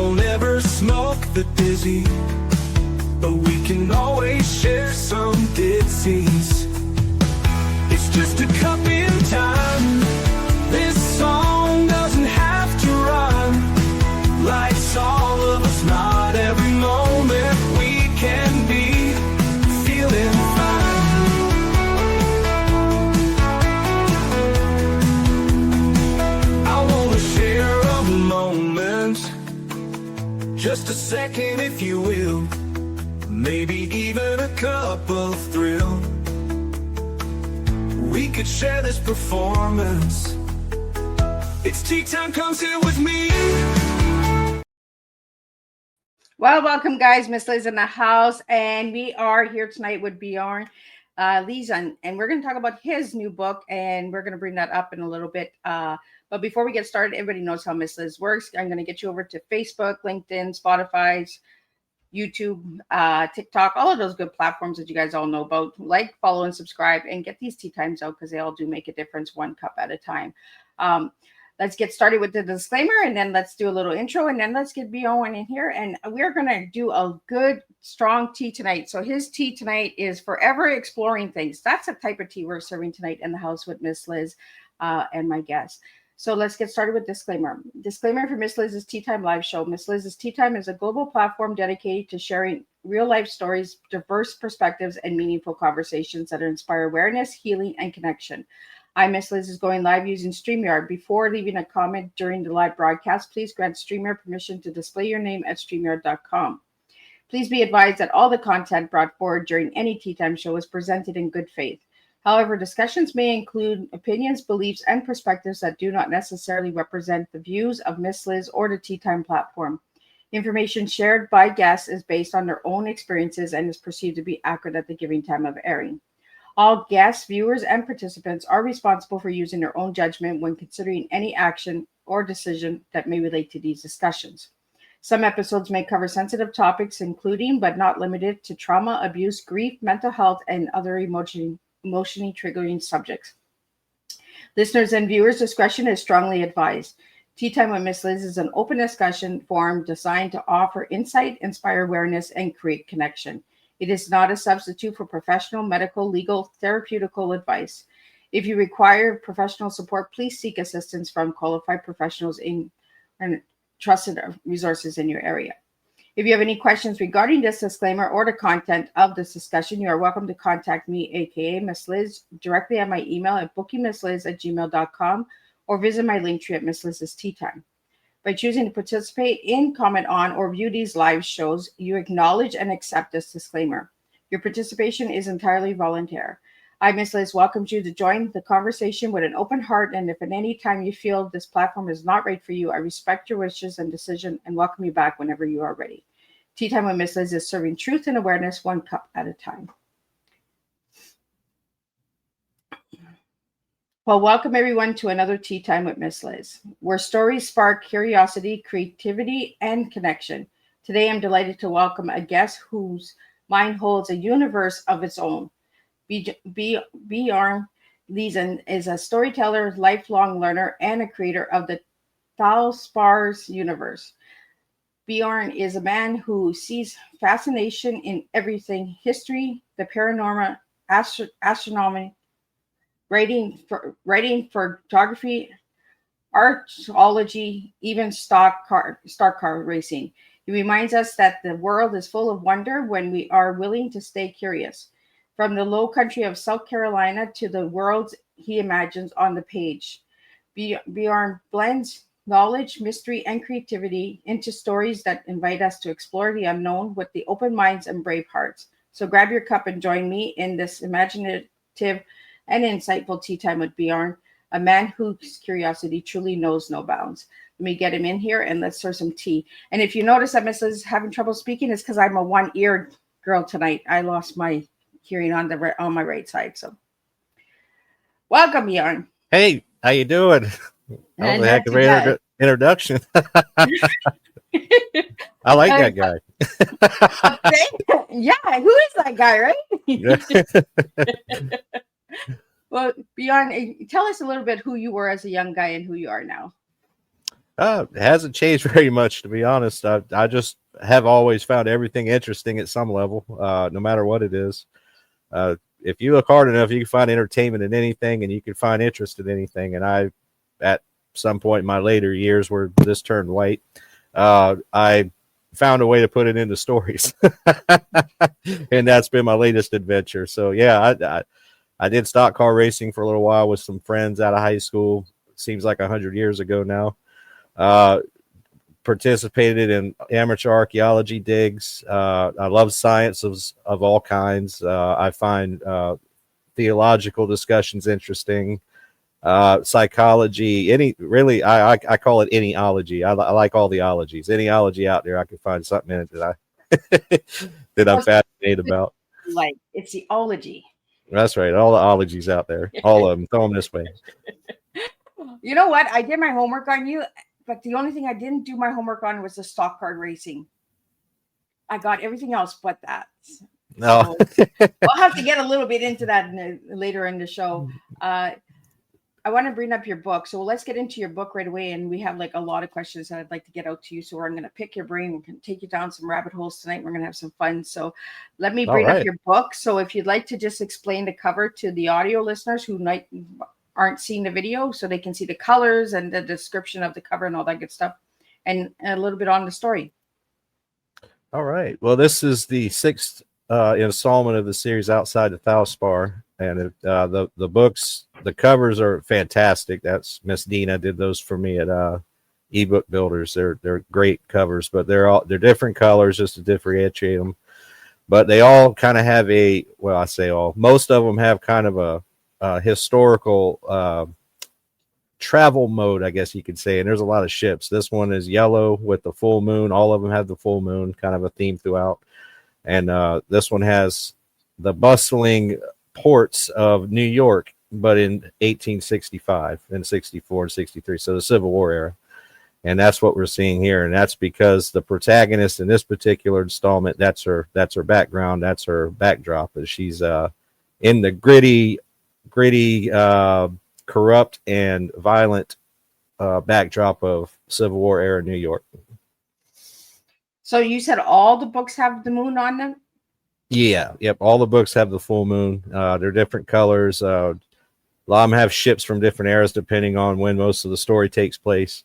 We'll never smoke the dizzy, but we can always share some ditties. It's just a cup in time. This song doesn't have to rhyme. Life's all of us, not every moment we can be feeling fine. I wanna share a moment, just a second if you will, maybe even a cup of thrill. We could share this performance. It's tea time, come sit with me. Well, welcome guys, Miss Liz in the house, and we are here tonight with Bjorn Leesson, and we're going to talk about his new book, and we're going to bring that up in a little bit. But before we get started, everybody knows how Miss Liz works. I'm going to get you over to Facebook, LinkedIn, Spotify, YouTube, TikTok, all of those good platforms that you guys all know about. Like, follow, and subscribe, and get these tea times out because they all do make a difference, one cup at a time. Let's get started with the disclaimer, and then let's do a little intro, and then let's get Bjorn in here. And we're going to do a good, strong tea tonight. So his tea tonight is forever exploring things. That's the type of tea we're serving tonight in the house with Miss Liz and my guests. So let's get started with disclaimer. Disclaimer for Miss Liz's Tea Time live show. Miss Liz's Tea Time is a global platform dedicated to sharing real-life stories, diverse perspectives, and meaningful conversations that inspire awareness, healing, and connection. Miss Liz is going live using StreamYard. Before leaving a comment during the live broadcast, please grant StreamYard permission to display your name at StreamYard.com. Please be advised that all the content brought forward during any Tea Time show is presented in good faith. However, discussions may include opinions, beliefs, and perspectives that do not necessarily represent the views of Miss Liz or the Tea Time platform. Information shared by guests is based on their own experiences and is perceived to be accurate at the given time of airing. All guests, viewers, and participants are responsible for using their own judgment when considering any action or decision that may relate to these discussions. Some episodes may cover sensitive topics, including but not limited to trauma, abuse, grief, mental health, and other emotionally triggering subjects. Listeners and viewers' discretion is strongly advised. Tea Time with Miss Liz is an open discussion forum designed to offer insight, inspire awareness, and create connection. It is not a substitute for professional, medical, legal, therapeutical advice. If you require professional support, please seek assistance from qualified professionals and trusted resources in your area. If you have any questions regarding this disclaimer or the content of this discussion, you are welcome to contact me, aka Miss Liz, directly at my email at bookingmissliz@gmail.com or visit my link tree at Miss Liz's Tea Time. By choosing to participate in, comment on, or view these live shows, you acknowledge and accept this disclaimer. Your participation is entirely voluntary. I, Miss Liz, welcomes you to join the conversation with an open heart, and if at any time you feel this platform is not right for you, I respect your wishes and decision and welcome you back whenever you are ready. Tea Time with Miss Liz is serving truth and awareness one cup at a time. Well, welcome everyone to another Tea Time with Miss Liz, where stories spark curiosity, creativity, and connection. Today, I'm delighted to welcome a guest whose mind holds a universe of its own. Bjorn Leesson is a storyteller, lifelong learner, and a creator of the Thalsparr Universe. Bjorn is a man who sees fascination in everything: history, the paranormal, astronomy, writing, photography, archaeology, even stock car racing. He reminds us that the world is full of wonder when we are willing to stay curious. From the low country of South Carolina to the worlds he imagines on the page, Bjorn blends knowledge, mystery, and creativity into stories that invite us to explore the unknown with the open minds and brave hearts. So grab your cup and join me in this imaginative and insightful tea time with Bjorn, a man whose curiosity truly knows no bounds. Let me get him in here and let's serve some tea. And if you notice that Miss Liz is having trouble speaking, it's because I'm a one-eared girl tonight. I lost my hearing on my right side. So welcome, Bjorn. Hey, how you doing? That was a heck of an introduction. I like that guy. Yeah, who is that guy, right? Well, Bjorn, tell us a little bit who you were as a young guy and who you are now. It hasn't changed very much, to be honest. I just have always found everything interesting at some level, no matter what it is. If you look hard enough, you can find entertainment in anything, and you can find interest in anything. And I, at some point in my later years where this turned white, I found a way to put it into stories. And that's been my latest adventure. So yeah, I did stock car racing for a little while with some friends out of high school. Seems like 100 years ago now. Participated in amateur archaeology digs. I love science of all kinds. I find theological discussions interesting. Psychology, I call it anyology. I like all the ologies. Any ology out there, I can find something in it that that I'm fascinated about. Like, it's the ology. That's right. All the ologies out there, all of them. Throw them this way. You know what? I did my homework on you, but the only thing I didn't do my homework on was the stock card racing. I got everything else but that. No, So we'll have to get a little bit into that later in the show. I want to bring up your book. So let's get into your book right away. And we have like a lot of questions that I'd like to get out to you. So I'm going to pick your brain. We're going to take you down some rabbit holes tonight. We're going to have some fun. So let me bring up your book. So if you'd like to just explain the cover to the audio listeners who aren't seeing the video, so they can see the colors and the description of the cover and all that good stuff, and a little bit on the story. All right. Well, this is the 6th installment of the series Outside the Thalsparr. And the books, the covers are fantastic. That's Miss Dina did those for me at ebook builders. They're great covers, but they're different colors just to differentiate them. But they all kind of have I say all, most of them have kind of a historical travel mode, I guess you could say. And there's a lot of ships. This one is yellow with the full moon. All of them have the full moon, kind of a theme throughout. And this one has the bustling ports of New York, but in 1865 and 64 and 63, so the Civil War era. And that's what we're seeing here. And that's because the protagonist in this particular installment, that's her background, that's her backdrop, is she's in the gritty corrupt and violent backdrop of Civil War era New York. So you said all the books have the moon on them? Yeah, yep. All the books have the full moon. They're different colors. A lot of them have ships from different eras depending on when most of the story takes place.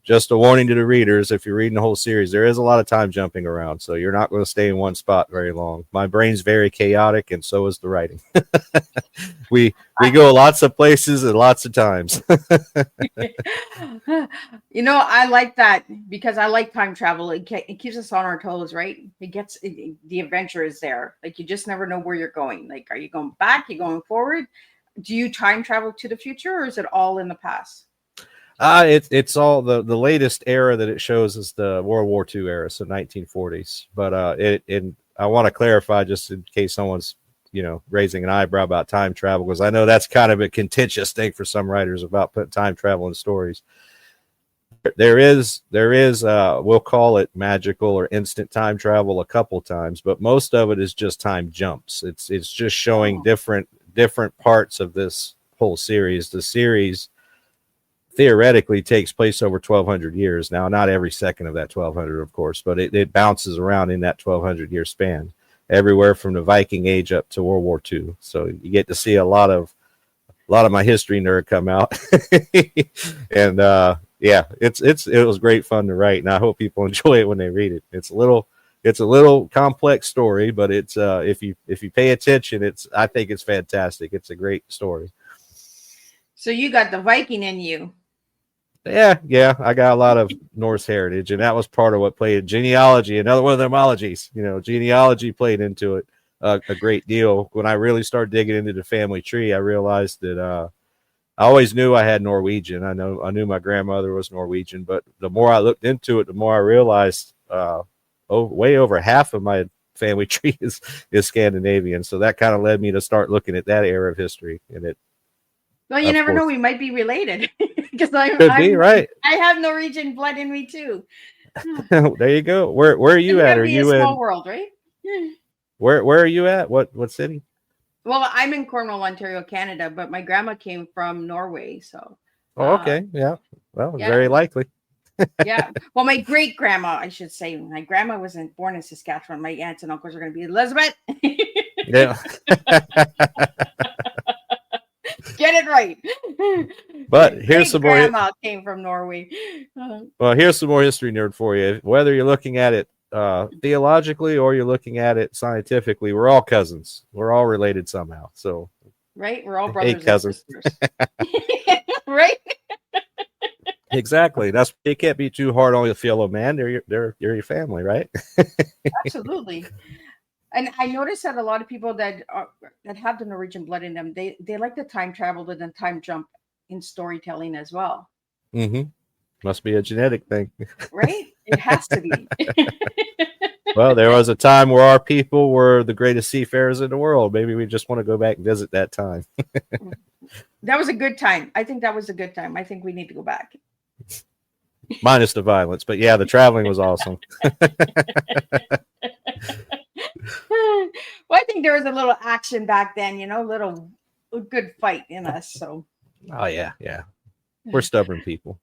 Just a warning to the readers, if you're reading the whole series, there is a lot of time jumping around, so you're not going to stay in one spot very long. My brain's very chaotic, and so is the writing. we go lots of places and lots of times. You know, I like that because I like time travel. It keeps us on our toes, right? The adventure is there. Like, you just never know where you're going. Like, are you going back? You going forward? Do you time travel to the future, or is it all in the past? It's all the latest era that it shows is the World War II era, so 1940s. But I want to clarify, just in case someone's raising an eyebrow about time travel, because I know that's kind of a contentious thing for some writers about putting time travel in stories. There is we'll call it magical or instant time travel a couple times, but most of it is just time jumps. It's just showing different parts of this whole series. The series theoretically takes place over 1,200 years. Now, not every second of that 1,200, of course, but it bounces around in that 1,200 year span, everywhere from the Viking Age up to World War II. So you get to see a lot of my history nerd come out, and yeah, it was great fun to write, and I hope people enjoy it when they read it. It's a little complex story, but it's if you pay attention, I think it's fantastic. It's a great story. So you got the Viking in you. Yeah, I got a lot of Norse heritage, and that was part of what played genealogy. Another one of them ologies, genealogy played into it a great deal. When I really started digging into the family tree, I realized that I always knew I had Norwegian. I knew my grandmother was Norwegian, but the more I looked into it, the more I realized way over half of my family tree is Scandinavian. So that kind of led me to start looking at that era of history, and it. Well, you never know. We might be related because right. I have Norwegian blood in me too. There you go. Where are you at? Are you in? Small world, right? Where are you at? What city? Well, I'm in Cornwall, Ontario, Canada, but my grandma came from Norway, so Oh, okay. Yeah. Well, Yeah. very likely. Yeah. Well, my great grandma, I should say, my grandma wasn't born in Saskatchewan. My aunts and uncles are going to be Elizabeth. Yeah. Get it right. But here's Great some more. grandma came from Norway. Well, here's some more history nerd for you. Whether you're looking at it theologically or you're looking at it scientifically, we're all cousins. We're all related somehow. So, Right? We're all hey, brothers and cousin. sisters. Right? Exactly. That's you can't be too hard on your fellow man. They're your family, right? Absolutely. And I noticed that a lot of people that have the Norwegian blood in them, they like the time travel and the time jump in storytelling as well. Mm-hmm. Must be a genetic thing. Right? It has to be. Well, there was a time where our people were the greatest seafarers in the world. Maybe we just want to go back and visit that time. That was a good time. I think that was a good time. I think we need to go back. Minus the violence. But yeah, the traveling was awesome. Well, I think there was a little action back then, a good fight in us. So, Oh, yeah. Yeah. We're stubborn people.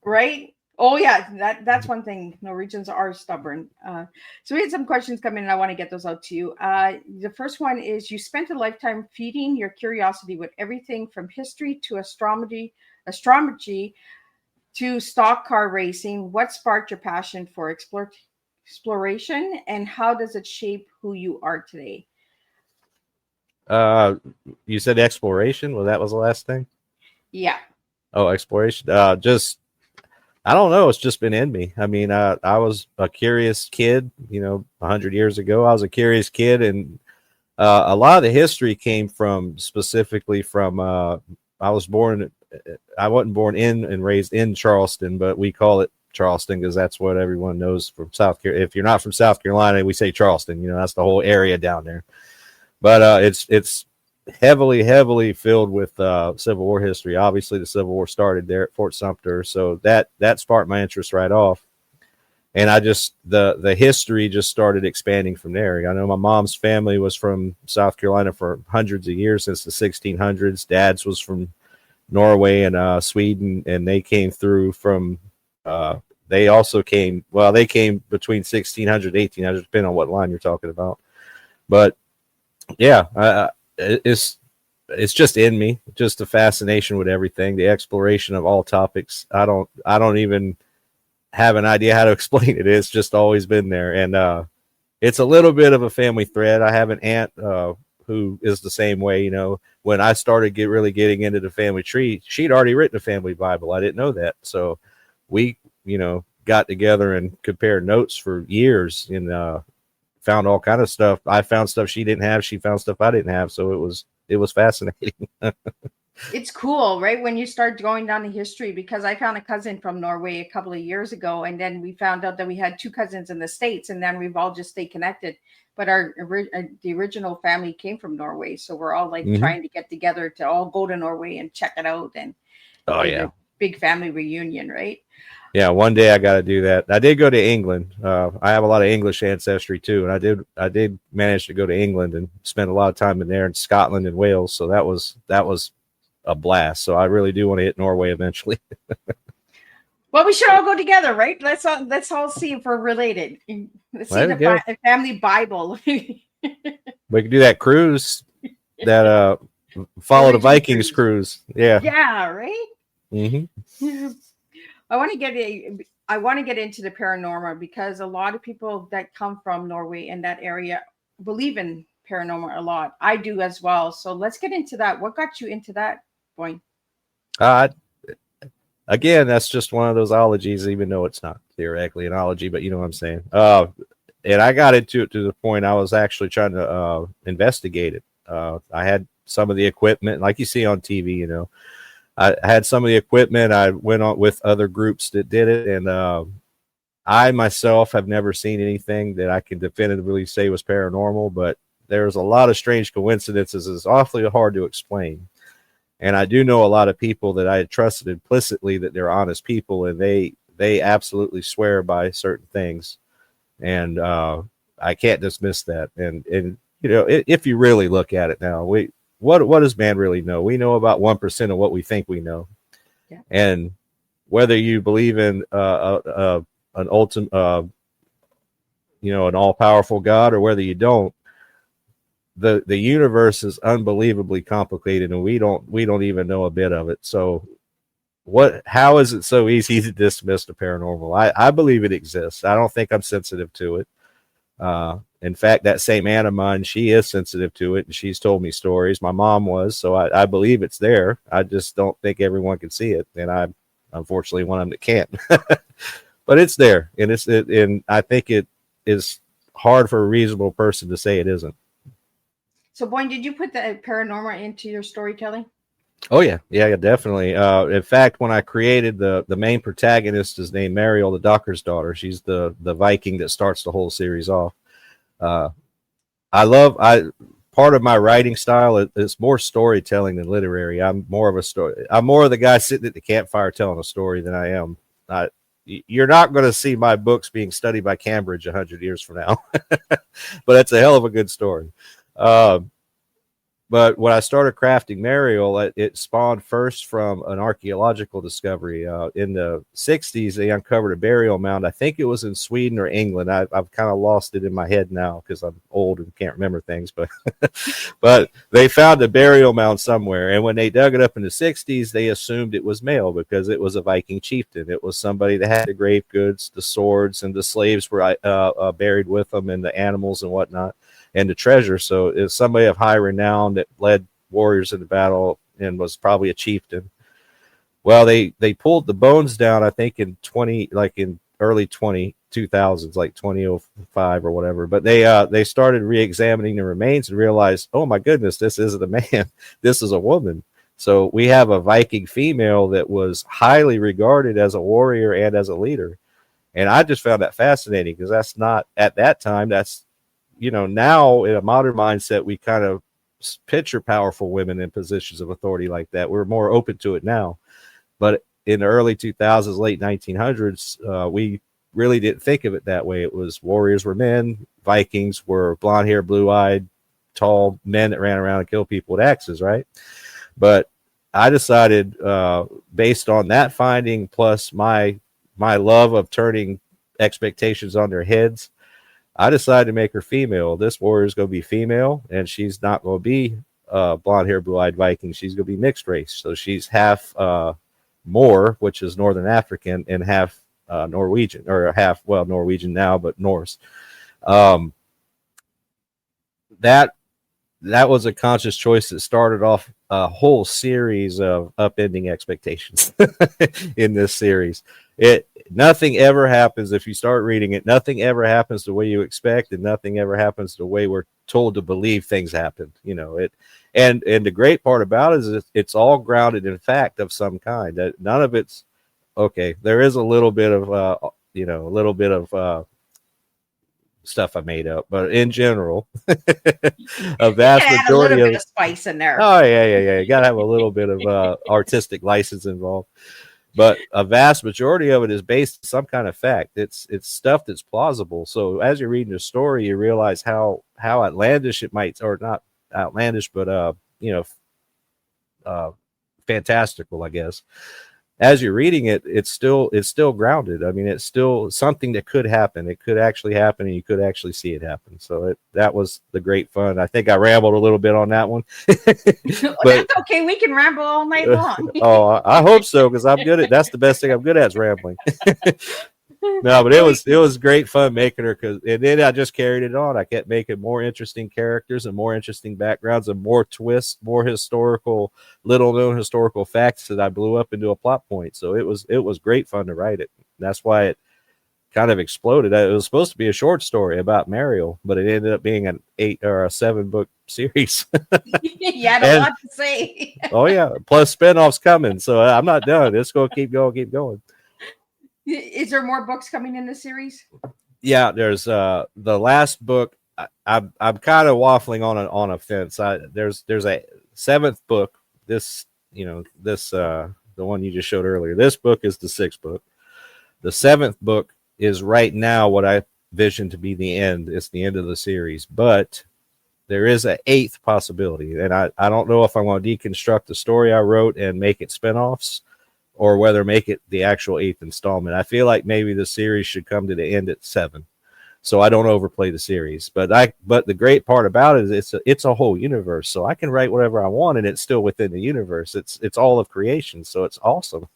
right? Oh, yeah, that's one thing. Norwegians are stubborn. So we had some questions come in, and I want to get those out to you. The first one is: you spent a lifetime feeding your curiosity with everything from history to astronomy to stock car racing. What sparked your passion for exploration, and how does it shape who you are today? You said exploration. Well, that was the last thing. Yeah. Oh, exploration. Just I don't know. It's just been in me. I mean, I was a curious kid. 100 years ago, I was a curious kid, and a lot of the history came specifically from. I wasn't born in and raised in Charleston, but we call it Charleston because that's what everyone knows from South Carolina. If you're not from South Carolina, we say Charleston. That's the whole area down there. But it's heavily filled with Civil War history. Obviously, the Civil War started there at Fort Sumter, so that sparked my interest right off. And I just the history just started expanding from there. I know my mom's family was from South Carolina for hundreds of years, since the 1600s. Dad's was from Norway and Sweden, and they came through from. They also came. Well, they came between 1600 and 1800, depending on what line you're talking about. But yeah, it's just in me, just the fascination with everything, the exploration of all topics. I don't even have an idea how to explain it. It's just always been there, and it's a little bit of a family thread. I have an aunt who is the same way. When I started really getting into the family tree, she'd already written a family Bible. I didn't know that, so we got together and compared notes for years, and found all kind of stuff. I found stuff she didn't have. She found stuff I didn't have. So it was fascinating. It's cool, right? When you start going down the history, because I found a cousin from Norway a couple of years ago, and then we found out that we had two cousins in the States, and then we've all just stayed connected. But the original family came from Norway, so we're all like trying to get together to all go to Norway and check it out, and a big family reunion, right? Yeah, one day I got to do that. I did go to England. I have a lot of English ancestry too, and I did manage to go to England and spend a lot of time in there, in Scotland and Wales. So that was a blast. So I really do want to hit Norway eventually. Well, we should all go together, right? Let's all see if we're related. Let's see the family Bible. We could do that cruise, that follow the Vikings cruise. Yeah. Yeah. Right. Mm-hmm. I want to get into the paranormal, because a lot of people that come from Norway and that area believe in paranormal a lot. I do as well. So let's get into that. What got you into that, Bjorn? Again, that's just one of those ologies, even though it's not theoretically an ology, but you know what I'm saying. And I got into it to the point I was actually trying to investigate it. I had some of the equipment, like you see on TV, I had some of the equipment. I went on with other groups that did it, and I myself have never seen anything that I can definitively say was paranormal, but there's a lot of strange coincidences. It's awfully hard to explain. And I do know a lot of people that I had trusted implicitly that they're honest people, and they absolutely swear by certain things. And I can't dismiss that. And if you really look at it now, what does man really know? We know about 1% of what we think we know. And whether you believe in an ultimate, an all-powerful God, or whether you don't, the universe is unbelievably complicated, and we don't even know a bit of it. So how is it so easy to dismiss the paranormal? I believe it exists. I don't think I'm sensitive to it. In fact, that same aunt of mine, she is sensitive to it, and she's told me stories. My mom was, so I believe it's there. I just don't think everyone can see it, and I'm unfortunately one of them that can't. But it's there, and and I think it is hard for a reasonable person to say it isn't. So, Boyne, did you put the paranormal into your storytelling? Oh yeah, definitely. In fact, when I created the main protagonist is named Mariel, the Docker's daughter. She's the Viking that starts the whole series off. Part of my writing style is more storytelling than literary. I'm more of the guy sitting at the campfire telling a story than I am. You're not going to see my books being studied by Cambridge 100 years from now, but it's a hell of a good story. But when I started crafting Mariel, it spawned first from an archaeological discovery. In the 60s, they uncovered a burial mound. I think it was in Sweden or England. I've kind of lost it in my head now because I'm old and can't remember things. But but they found a burial mound somewhere. And when they dug it up in the 60s, they assumed it was male because it was a Viking chieftain. It was somebody that had the grave goods, the swords, and the slaves were buried with them, and the animals and whatnot, and the treasure. So it's somebody of high renown that led warriors into battle and was probably a chieftain. Well, they pulled the bones down, I think in early 2000s, like 2005 or whatever. But they started re-examining the remains and realized, oh my goodness, this isn't a man, this is a woman. So we have a Viking female that was highly regarded as a warrior and as a leader. And I just found that fascinating because that's not at that time. That's, now in a modern mindset, we kind of picture powerful women in positions of authority like that. We're more open to it now. But in the early 2000s, late 1900s, we really didn't think of it that way. It was warriors were men, Vikings were blonde hair, blue eyed, tall men that ran around and killed people with axes, right? But I decided, based on that finding, plus my love of turning expectations on their heads, I decided to make her female. This warrior is going to be female, and she's not going to be blonde hair, blue eyed Viking. She's going to be mixed race. So she's half Moor, which is Northern African, and half Norwegian, or half, Norwegian now, but Norse. That was a conscious choice that started off a whole series of upending expectations in this series. Nothing ever happens if you start reading it. Nothing ever happens the way you expect, and nothing ever happens the way we're told to believe things happened. And the great part about it is it's all grounded in fact of some kind. That none of it's okay. There is a little bit of stuff I made up, but in general, a vast majority of spice in there. Oh yeah. You gotta have a little bit of artistic license involved. But a vast majority of it is based on some kind of fact. It's stuff that's plausible. So as you're reading the story, you realize how outlandish it might, or not outlandish, but fantastical, I guess. As you're reading it, it's still grounded. I mean, it's still something that could happen. It could actually happen, and you could actually see it happen. So that was the great fun. I think I rambled a little bit on that one. But that's okay. We can ramble all night long. I hope so, because that's the best thing I'm good at is rambling. No, but it was great fun making her, and then I just carried it on. I kept making more interesting characters and more interesting backgrounds and more twists, more little known historical facts that I blew up into a plot point. So it was great fun to write it. That's why it kind of exploded. It was supposed to be a short story about Mariel, but it ended up being an 8 or a 7 book series. You had a lot to say. Oh yeah, plus spinoffs coming. So I'm not done. It's going to keep going. Is there more books coming in the series? Yeah, there's the last book. I'm kind of waffling on a fence. There's a 7th book. The one you just showed earlier. This book is the 6th book. The 7th book is right now what I vision to be the end. It's the end of the series, but there is an 8th possibility, and I don't know if I want to deconstruct the story I wrote and make it spinoffs, or whether make it the actual 8th installment. I feel like maybe the series should come to the end at 7, so I don't overplay the series. But the great part about it is it's a whole universe, so I can write whatever I want, and it's still within the universe. It's all of creation, so it's awesome.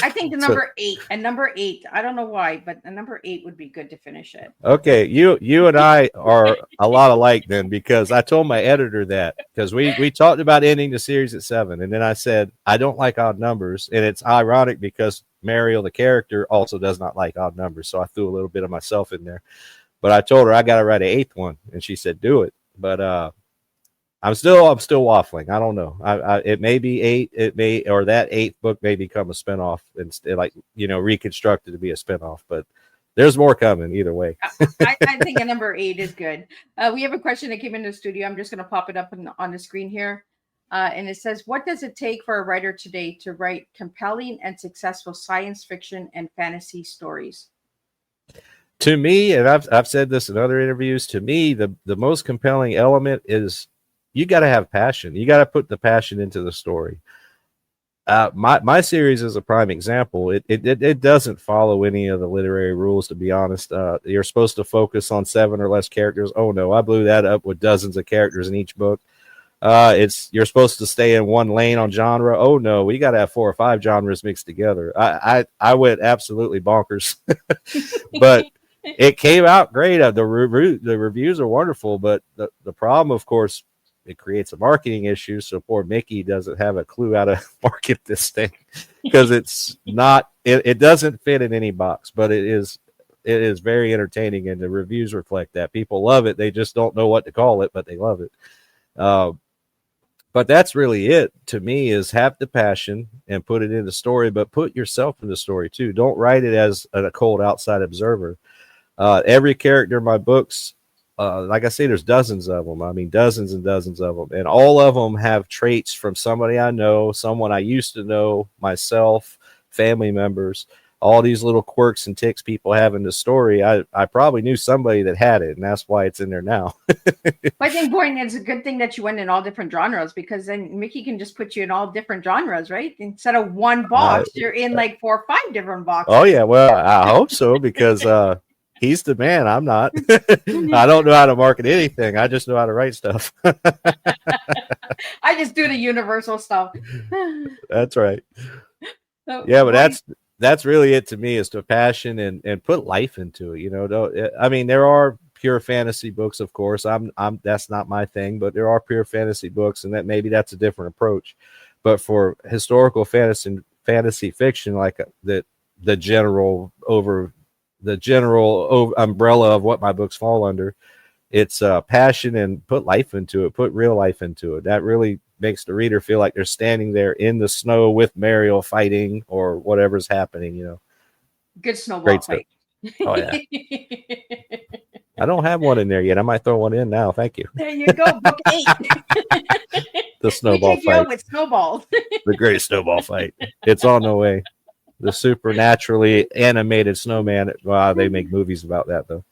I think the number 8 and number 8. I don't know why, but the number 8 would be good to finish it. Okay, you and I are a lot alike then, because I told my editor that, because we talked about ending the series at 7, and then I said I don't like odd numbers, and it's ironic because Mariel, the character, also does not like odd numbers, so I threw a little bit of myself in there. But I told her I got to write an 8th one, and she said do it. But I'm still waffling. I don't know. It may be 8. It may, or that 8th book may become a spinoff and like, reconstructed to be a spinoff. But there's more coming either way. I think a number 8 is good. We have a question that came in the studio. I'm just going to pop it up on the screen here. And it says, what does it take for a writer today to write compelling and successful science fiction and fantasy stories? To me, and I've said this in other interviews, to me, the most compelling element is you got to have passion. You got to put the passion into the story. My series is a prime example. It doesn't follow any of the literary rules, to be honest. You're supposed to focus on 7 or less characters. Oh no, I blew that up with dozens of characters in each book. You're supposed to stay in one lane on genre. Oh no, we got to have 4 or 5 genres mixed together. I went absolutely bonkers, but it came out great. The reviews are wonderful, but the problem, of course, it creates a marketing issue. So poor Mickey doesn't have a clue how to market this thing, because it's not, it doesn't fit in any box, but it is very entertaining, and the reviews reflect that. People love it. They just don't know what to call it, but they love it. But that's really it to me, is have the passion and put it in the story, but put yourself in the story too. Don't write it as a cold outside observer. Every character in my books, like I say, there's dozens of them. I mean, dozens and dozens of them. And all of them have traits from somebody I know, someone I used to know, myself, family members, all these little quirks and ticks people have in the story. I probably knew somebody that had it, and that's why it's in there now. I think, Bjorn, it's a good thing that you went in all different genres, because then Mickey can just put you in all different genres, right? Instead of one box, you're in like 4 or 5 different boxes. Oh, yeah. Well, I hope so, because he's the man. I'm not. I don't know how to market anything. I just know how to write stuff. I just do the universal stuff. That's right. So, yeah, but that's really it to me, is the passion and put life into it. I mean, there are pure fantasy books, of course. I'm that's not my thing, but there are pure fantasy books, and that's a different approach. But for historical fantasy fiction, like the general umbrella of what my books fall under, it's passion and put life into it, put real life into it. That really makes the reader feel like they're standing there in the snow with Mariel fighting or whatever's happening. Good snowball Great fight. Oh yeah. I don't have one in there yet. I might throw one in now. Thank you. There you go. Book 8. The snowball fight. With snowballs. The great snowball fight. It's on the way. The supernaturally animated snowman. Wow, they make movies about that though.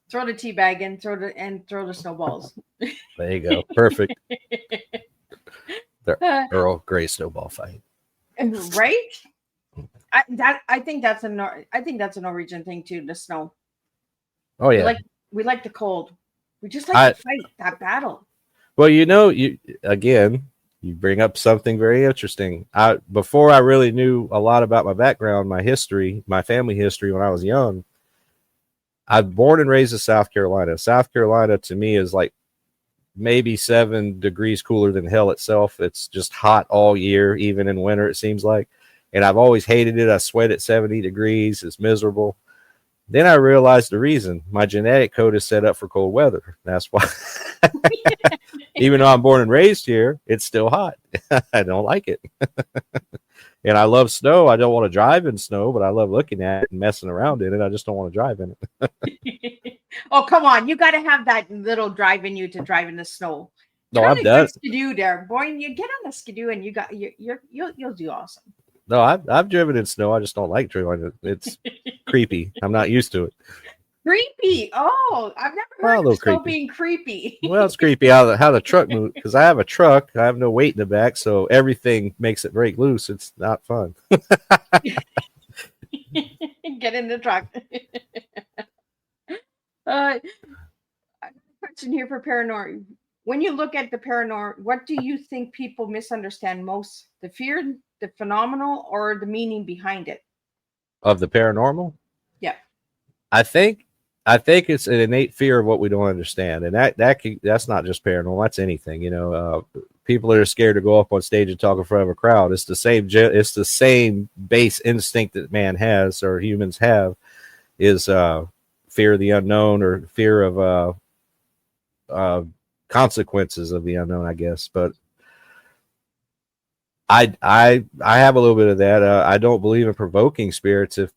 Throw the tea bag in, throw the snowballs. There you go. Perfect. The Earl Grey snowball fight. Right? I think that's a Norwegian thing too, the snow. Oh yeah. We like the cold. We just like to fight that battle. Well, you bring up something very interesting. Before I really knew a lot about my background, my history, my family history when I was young, I'm born and raised in South Carolina. South Carolina to me is like maybe 7 degrees cooler than hell itself. It's just hot all year, even in winter, it seems like. And I've always hated it. I sweat at 70 degrees. It's miserable. Then I realized the reason. My genetic code is set up for cold weather. That's why. Even though I'm born and raised here, it's still hot. I don't like it. And I love snow. I don't want to drive in snow, but I love looking at it and messing around in it. I just don't want to drive in it. Oh, come on. You got to have that little drive in you to drive in the snow. No, I'm done. Skidoo there. Boy, you get on the skidoo and you'll do awesome. No, I've driven in snow. I just don't like driving it. It's creepy. I'm not used to it. Creepy. Oh, I've never Well, a heard little of snow creepy. being creepy. Well, it's creepy how the truck moves, because I have a truck. I have no weight in the back, so everything makes it break loose. It's not fun. Get in the truck. uh, question here for paranormal. When you look at the paranormal, what do you think people misunderstand most? The fear, the phenomenal, or the meaning behind it? Of the paranormal, Yeah. I think I think it's an innate fear of what we don't understand, and that's not just paranormal. That's anything, people that are scared to go up on stage and talk in front of a crowd. It's the same. It's the same base instinct that man has or humans have is fear of the unknown or fear of consequences of the unknown, I guess. But I have a little bit of that. I don't believe in provoking spirits. If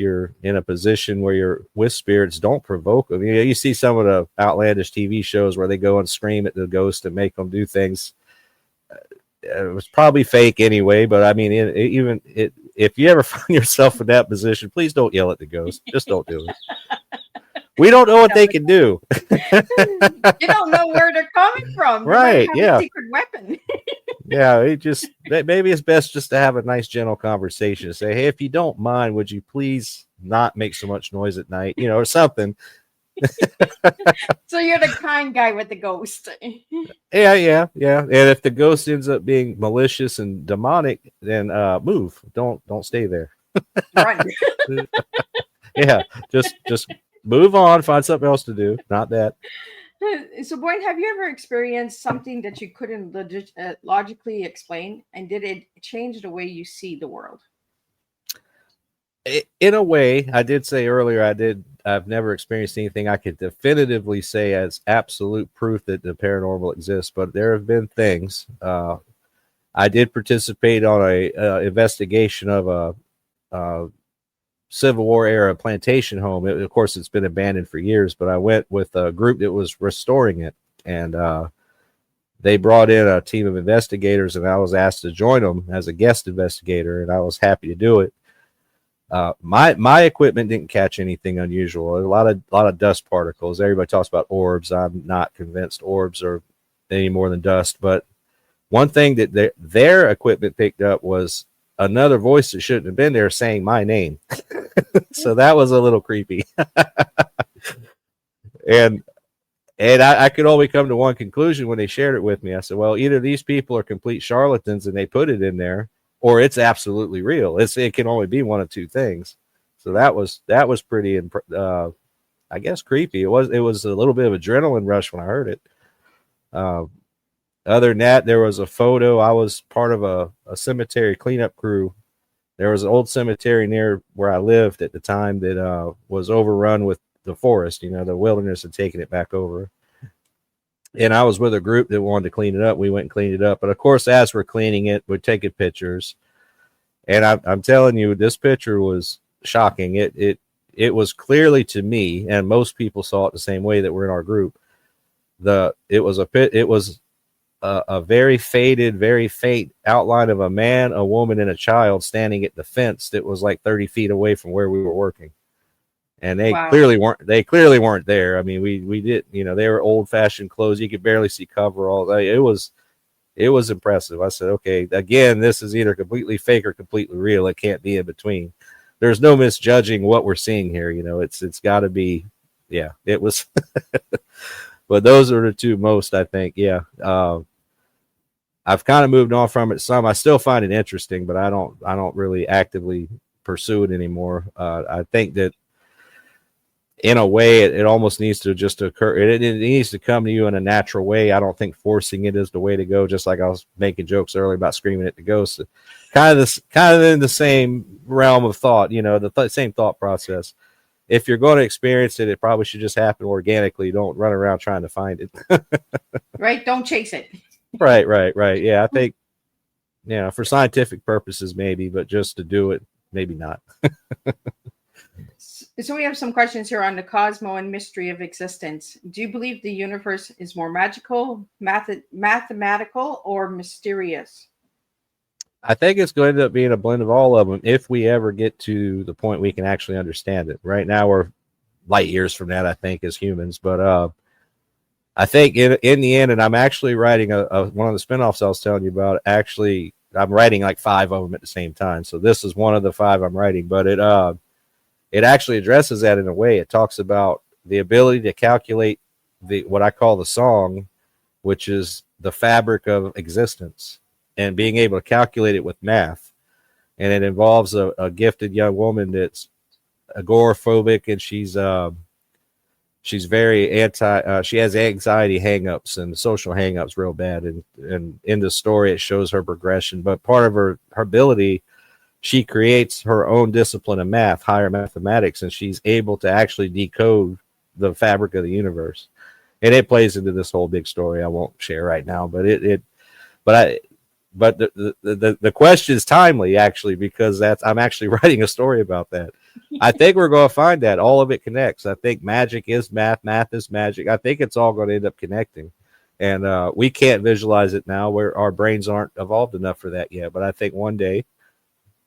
you're in a position where you're with spirits, don't provoke them. You see some of the outlandish TV shows where they go and scream at the ghost and make them do things. It was probably fake anyway, but I mean, if you ever find yourself in that position, please don't yell at the ghost. Just don't do it. We don't know what they can do. You don't know where they're coming from. Right? Yeah. Secret weapon. Yeah. Maybe it's best just to have a nice, gentle conversation. Say, hey, if you don't mind, would you please not make so much noise at night? Or something. So you're the kind guy with the ghost. Yeah. And if the ghost ends up being malicious and demonic, then move. Don't stay there. Run. Yeah. Just move on. Find something else to do. Not that. So, Boyd, have you ever experienced something that you couldn't logically explain, and did it change the way you see the world? In a way, I did say earlier, I've never experienced anything I could definitively say as absolute proof that the paranormal exists, but there have been things. I did participate on a investigation of a Civil War era plantation home. Of course, it's been abandoned for years, but I went with a group that was restoring it, and they brought in a team of investigators, and I was asked to join them as a guest investigator, and I was happy to do it. My equipment didn't catch anything unusual. A lot of dust particles. Everybody talks about orbs. I'm not convinced orbs are any more than dust. But one thing that their equipment picked up was another voice that shouldn't have been there saying my name. So that was a little creepy. and I could only come to one conclusion when they shared it with me. I said, well, either these people are complete charlatans and they put it in there, or it's absolutely real. It can only be one of two things. So that was pretty, I guess, creepy. It was a little bit of adrenaline rush when I heard it. Other than that, there was a photo. I was part of a cemetery cleanup crew. There was an old cemetery near where I lived at the time that was overrun with the forest. The wilderness had taken it back over. And I was with a group that wanted to clean it up. We went and cleaned it up. But of course, as we're cleaning it, we're taking pictures. And I'm telling you, this picture was shocking. It was clearly to me, and most people saw it the same way that were in our group. It was a very faded, very faint outline of a man, a woman, and a child standing at the fence that was like 30 feet away from where we were working. And they clearly weren't there. I mean, we did, they were old fashioned clothes. You could barely see coveralls. It was impressive. I said, okay, again, this is either completely fake or completely real. It can't be in between. There's no misjudging what we're seeing here. It's gotta be, yeah, it was, but those are the two most, I think. Yeah. I've kind of moved on from it some. I still find it interesting, but I don't really actively pursue it anymore. I think that in a way, it almost needs to just occur. It needs to come to you in a natural way. I don't think forcing it is the way to go. Just like I was making jokes earlier about screaming at the ghosts, kind of in the same realm of thought. The same thought process. If you're going to experience it, it probably should just happen organically. Don't run around trying to find it. Right? Don't chase it. Right. Yeah, I think, for scientific purposes, maybe, but just to do it, maybe not. So we have some questions here on the cosmos and mystery of existence. Do you believe the universe is more magical, mathematical, or mysterious? I think it's going to end up being a blend of all of them if we ever get to the point we can actually understand it. Right now, we're light years from that, I think, as humans. But I think in the end, and I'm actually writing one of the spinoffs I was telling you about. Actually, I'm writing like 5 of them at the same time. So this is one of the 5 I'm writing, but it actually addresses that in a way. It talks about the ability to calculate what I call the song, which is the fabric of existence, and being able to calculate it with math. And it involves a gifted young woman that's agoraphobic, and she's very she has anxiety hangups and social hangups real bad. And in the story, it shows her progression. But part of her ability, she creates her own discipline of math, higher mathematics, and she's able to actually decode the fabric of the universe. And it plays into this whole big story I won't share right now, but but the question is timely, actually, because I'm actually writing a story about that. I think we're going to find that all of it connects. I think magic is math, math is magic. I think it's all going to end up connecting, and we can't visualize it now, where our brains aren't evolved enough for that yet. But I think one day,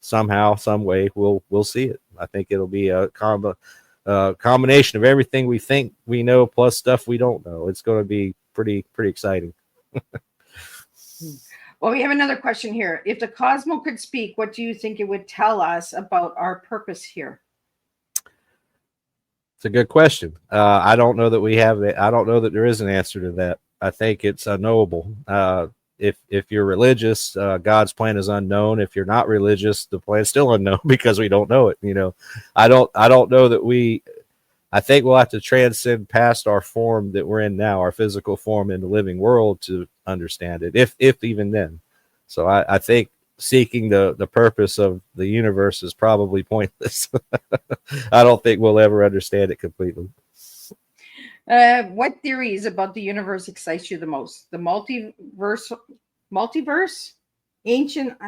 somehow, some way, we'll see it. I think it'll be a combination of everything we think we know plus stuff we don't know. It's going to be pretty exciting. Well, we have another question here. If the cosmos could speak, what do you think it would tell us about our purpose here? It's a good question. I don't know that we have it. I don't know that there is an answer to that. I think it's unknowable. If you're religious, God's plan is unknown. If you're not religious, the plan's still unknown because we don't know it. I don't know that I think we'll have to transcend past our form that we're in now, our physical form in the living world, to understand it, if even then. So I think seeking the purpose of the universe is probably pointless. I don't think we'll ever understand it completely. What theories about the universe excites you the most? The multiverse, ancient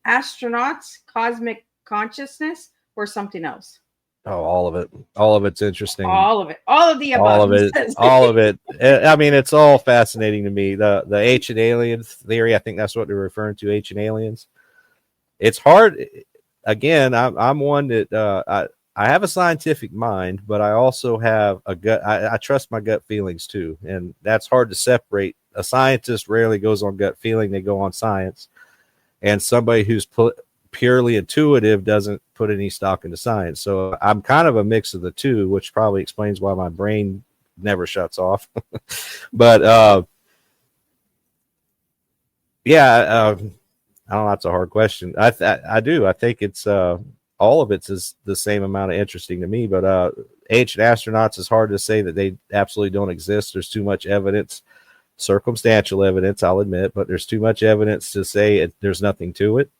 astronauts, cosmic consciousness, or something else? Oh, all of it. All of it's interesting. All of it. All of the above. All of it. All of it. I mean, it's all fascinating to me. The ancient aliens theory, I think that's what they're referring to, ancient aliens. It's hard. Again, I'm one that I have a scientific mind, but I also have a gut. I trust my gut feelings too, and that's hard to separate. A scientist rarely goes on gut feeling; they go on science. And somebody who's purely intuitive doesn't put any stock into science. So I'm kind of a mix of the two, which probably explains why my brain never shuts off. But yeah, I don't know. That's a hard question. I do. I think it's all of it's is the same amount of interesting to me. But ancient astronauts is hard to say that they absolutely don't exist. There's too much evidence, circumstantial evidence, I'll admit, but there's too much evidence to say there's nothing to it.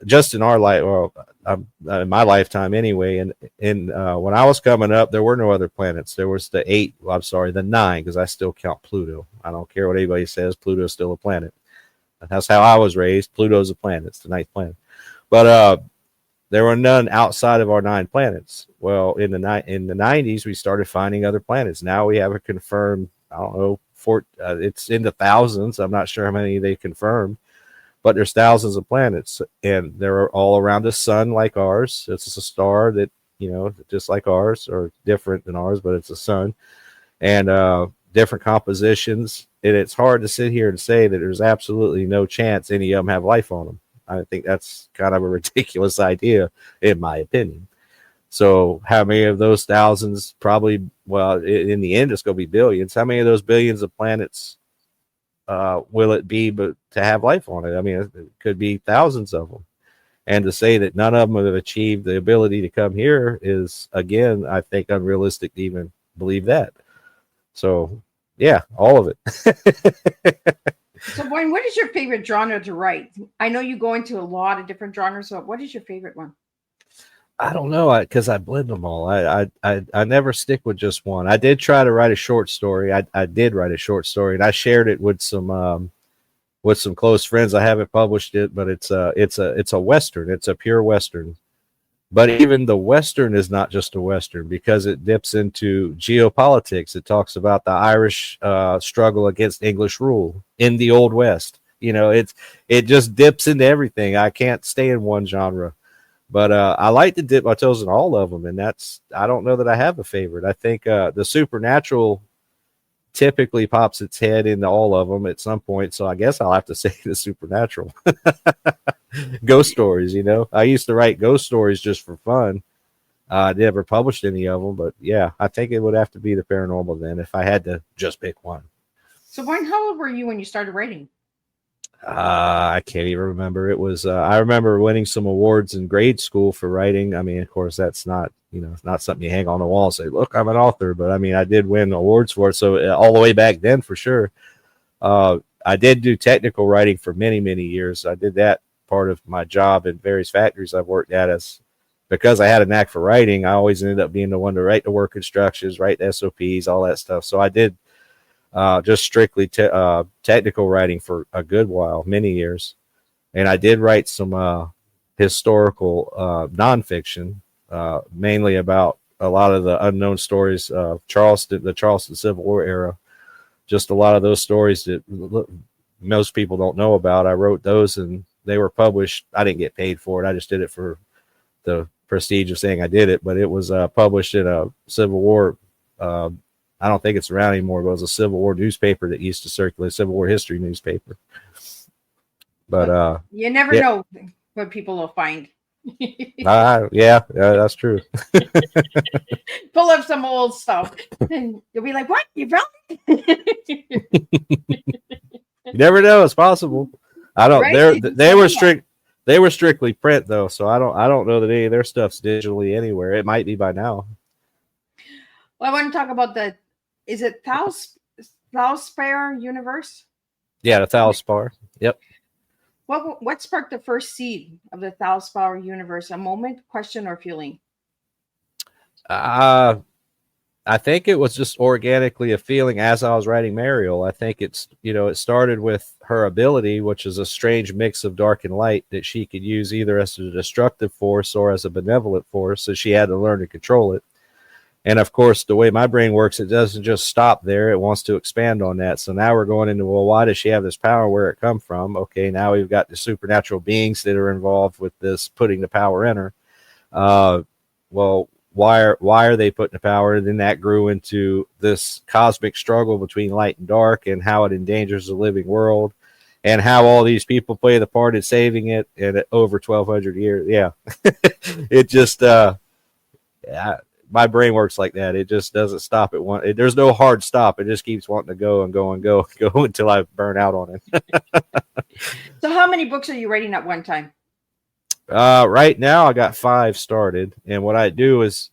Just in our life, well, in my lifetime anyway, and when I was coming up, there were no other planets. There was the 9, because I still count Pluto. I don't care what anybody says, Pluto's still a planet. That's how I was raised. Pluto's a planet. It's the 9th planet. But there were none outside of our 9 planets. Well, in the 90s, we started finding other planets. Now we have a confirmed, I don't know, it's in the thousands. I'm not sure how many they confirmed. But there's thousands of planets, and they're all around the sun like ours. It's a star that, just like ours, or different than ours, but it's a sun, and different compositions. And it's hard to sit here and say that there's absolutely no chance any of them have life on them. I think that's kind of a ridiculous idea, in my opinion. So how many of those thousands, probably, well, in the end, it's going to be billions. How many of those billions of planets will it be but to have life on it? I mean, it could be thousands of them. And to say that none of them have achieved the ability to come here is, again, I think unrealistic to even believe that. So, yeah, all of it. So, Bjorn, what is your favorite genre to write? I know you go into a lot of different genres, so what is your favorite one? I don't know, because I blend them all. I never stick with just one. I did try to write a short story. I did write a short story, and I shared it with some close friends. I haven't published it, but it's a Western. It's a pure Western. But even the Western is not just a Western, because it dips into geopolitics. It talks about the Irish struggle against English rule in the Old West. It just dips into everything. I can't stay in one genre. But I like to dip my toes in all of them, and I don't know that I have a favorite. I think the supernatural typically pops its head into all of them at some point, so I guess I'll have to say the supernatural. Ghost stories, I used to write ghost stories just for fun. I never published any of them, but yeah, I think it would have to be the paranormal then if I had to just pick one. So, Brian, how old were you when you started writing? I can't even remember. It was I remember winning some awards in grade school for writing. I mean, of course, that's not it's not something you hang on the wall and say, "Look, I'm an author." But I mean, I did win awards for it. So all the way back then, for sure. I did do technical writing for many, many years. I did that part of my job in various factories I've worked at. Because I had a knack for writing, I always ended up being the one to write the work instructions, write the SOPs, all that stuff. So I did just strictly technical writing for a good while, many years. And I did write some historical nonfiction, mainly about a lot of the unknown stories of the Charleston Civil War era. Just a lot of those stories that most people don't know about. I wrote those and they were published. I didn't get paid for it. I just did it for the prestige of saying I did it, but it was published in a Civil War. I don't think it's around anymore, but it was a Civil War newspaper that used to circulate, Civil War history newspaper. But you never know what people will find. Yeah, that's true. Pull up some old stuff and you'll be like, "What? You found it?" You never know. It's possible. I don't. Right? They were strictly print though, so I don't know that any of their stuff's digitally anywhere. It might be by now. Well, I want to talk about is it Thalsparr Universe? Yeah, the Thalsparr. Yep. What sparked the first seed of the Thalsparr Universe? A moment, question, or feeling? I think it was just organically a feeling as I was writing Mariel. I think it started with her ability, which is a strange mix of dark and light that she could use either as a destructive force or as a benevolent force. So she had to learn to control it. And of course, the way my brain works, it doesn't just stop there. It wants to expand on that. So now we're going into, well, why does she have this power? Where it come from? Okay, now we've got the supernatural beings that are involved with this, putting the power in her. Well, why are they putting the power? And then that grew into this cosmic struggle between light and dark and how it endangers the living world and how all these people play the part in saving it and over 1,200 years. Yeah, it just, my brain works like that. It just doesn't stop at one. There's no hard stop. It just keeps wanting to go and go and go until I burn out on it. So how many books are you writing at one time? Right now I got 5 started, and what I do is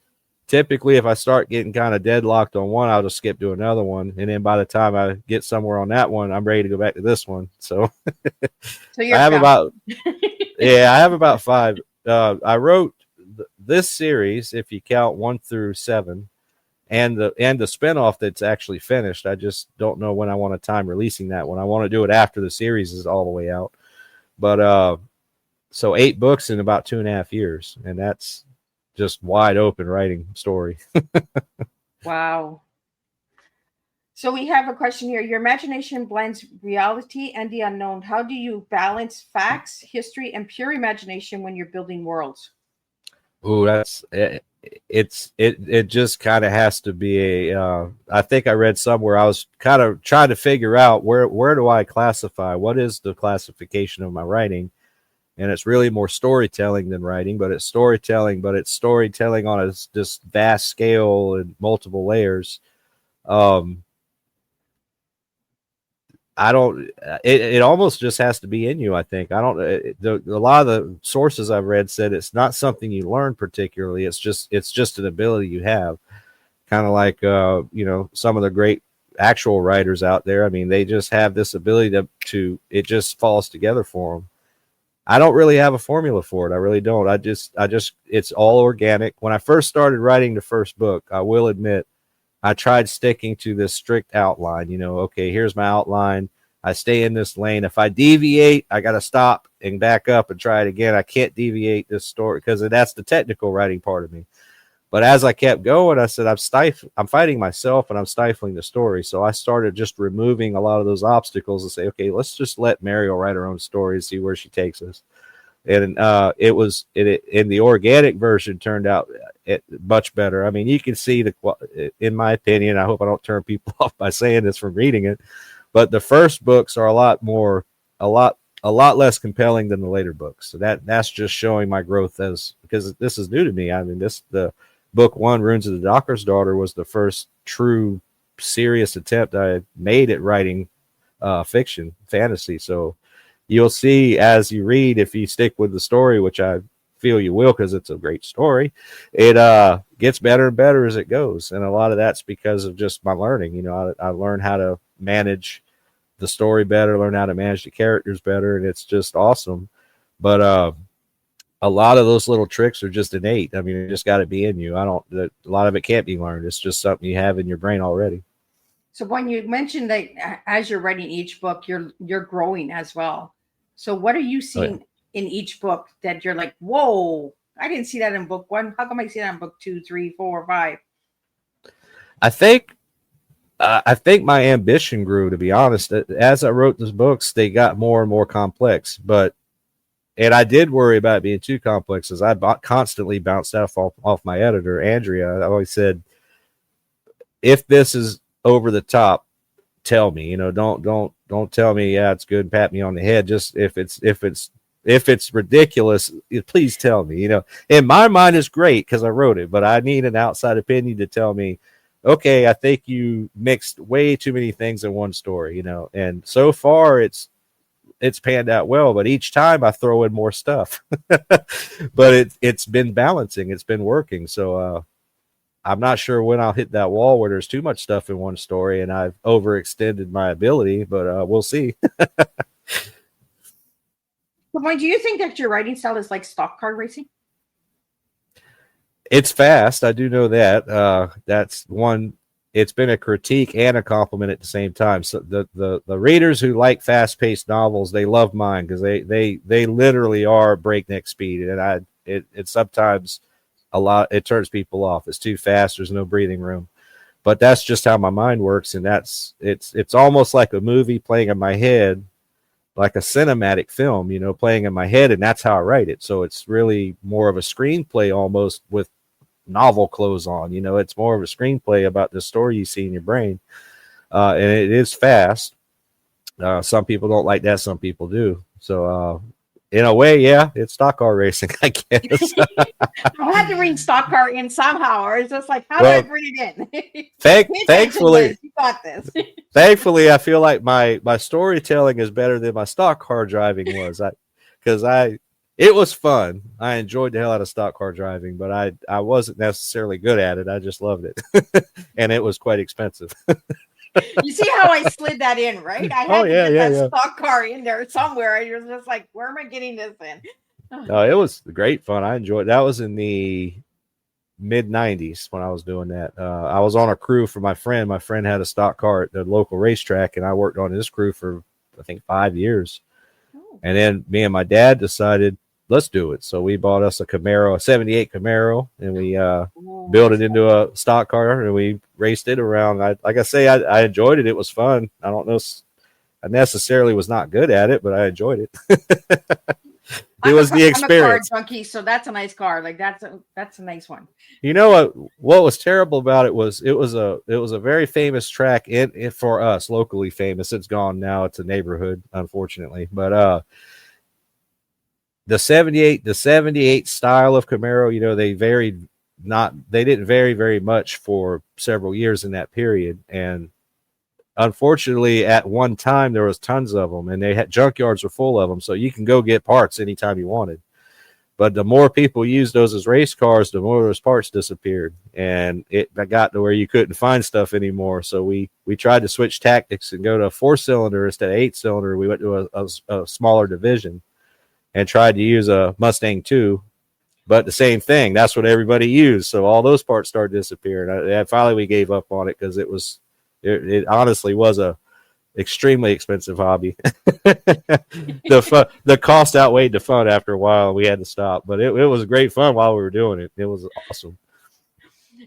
typically if I start getting kind of deadlocked on one, I'll just skip to another one, and then by the time I get somewhere on that one, I'm ready to go back to this one. So, I have about 5. I wrote this series, if you count 1 through 7, and the spinoff that's actually finished. I just don't know when I want to time releasing that one. I want to do it after the series is all the way out, but so 8 books in about 2.5 years, and that's just wide open writing story. Wow. So we have a question here. Your imagination blends reality and the unknown. How do you balance facts, history, and pure imagination when you're building worlds? Ooh, that's it. It just kind of has to be a. I think I read somewhere I was kind of trying to figure out where do I classify? What is the classification of my writing? And it's really more storytelling than writing, but it's storytelling on this vast scale and multiple layers. It almost just has to be in you. I think a lot of the sources I've read said it's not something you learn particularly. It's just an ability you have, kind of like, some of the great actual writers out there. I mean, they just have this ability to it just falls together for them. I don't really have a formula for it. I really don't. I just, it's all organic. When I first started writing the first book, I will admit, I tried sticking to this strict outline. Okay, here's my outline. I stay in this lane. If I deviate, I got to stop and back up and try it again. I can't deviate this story because that's the technical writing part of me. But as I kept going, I said, I'm fighting myself and I'm stifling the story. So I started just removing a lot of those obstacles and say, okay, let's just let Mariel write her own story and see where she takes us. And in the organic version turned out much better. I mean, you can see in my opinion, I hope I don't turn people off by saying this from reading it, but the first books are a lot less compelling than the later books. So that's just showing my growth because this is new to me. I mean, the book 1, Runes of the Doctor's Daughter, was the first true serious attempt I made at writing fiction, fantasy. So you'll see as you read, if you stick with the story, which I feel you will because it's a great story, it gets better and better as it goes. And a lot of that's because of just my learning. You know, I learned how to manage the story better, learn how to manage the characters better, and it's just awesome. But a lot of those little tricks are just innate. I mean, it just got to be in you. A lot of it can't be learned. It's just something you have in your brain already. So when you mentioned that as you're writing each book, you're growing as well. So what are you seeing in each book that you're like, whoa, I didn't see that in book 1. How come I see that in book 2, 3, 4, 5? I think my ambition grew, to be honest. As I wrote those books, they got more and more complex. And I did worry about it being too complex, as I constantly bounced off my editor, Andrea. I always said, if this is over the top, tell me. You know, don't tell me, yeah, it's good, and pat me on the head. Just if it's ridiculous, please tell me. You know, in my mind, it's great because I wrote it, but I need an outside opinion to tell me, okay, I think you mixed way too many things in one story, you know. And so far it's panned out well, but each time I throw in more stuff. But it's been balancing, it's been working. So I'm not sure when I'll hit that wall where there's too much stuff in one story and I've overextended my ability, but we'll see. But do you think that your writing style is like stock car racing? It's fast. I do know that. That's one. It's been a critique and a compliment at the same time. So the readers who like fast-paced novels, they love mine because they literally are breakneck speed, and it sometimes it turns people off. It's too fast. There's no breathing room. But that's just how my mind works, and it's almost like a movie playing in my head, like a cinematic film, you know, playing in my head, and that's how I write it. So it's really more of a screenplay almost with novel clothes on. You know, it's more of a screenplay about the story you see in your brain, and it is fast. Some people don't like that, some people do. So in a way, yeah, it's stock car racing, I guess. I had to bring stock car in somehow, or it's just like, how do I bring it in? Thankfully, you got this. Thankfully, I feel like my storytelling is better than my stock car driving was. It was fun. I enjoyed the hell out of stock car driving, but I wasn't necessarily good at it. I just loved it, and it was quite expensive. You see how I slid that in, right? I had to get that stock car in there somewhere. I was just like, where am I getting this in? No, it was great fun. I enjoyed it. That was in the mid-90s when I was doing that. I was on a crew for my friend. My friend had a stock car at the local racetrack, and I worked on his crew for, I think, 5 years. Oh. And then me and my dad decided, let's do it. So we bought us a 78 Camaro, and we built it into a stock car, and we raced it around. I enjoyed it. It was fun. I don't know, I necessarily was not good at it, but I enjoyed it. It was the experience. I'm a car junkie, so that's a nice car. Like that's a nice one. You know what was terrible about it was it was a very famous track for us, locally famous. It's gone now. It's a neighborhood, unfortunately. But the 78 style of Camaro, you know, they didn't vary very much for several years in that period. And unfortunately, at one time there was tons of them, and junkyards were full of them, so you can go get parts anytime you wanted. But the more people used those as race cars, the more those parts disappeared, and it got to where you couldn't find stuff anymore. So we tried to switch tactics and go to a 4-cylinder instead of 8-cylinder. We went to a smaller division and tried to use a Mustang 2, but the same thing. That's what everybody used. So all those parts started disappearing. And finally we gave up on it because it honestly was a extremely expensive hobby. The cost outweighed the fun after a while, and we had to stop. But it was great fun while we were doing it. It was awesome.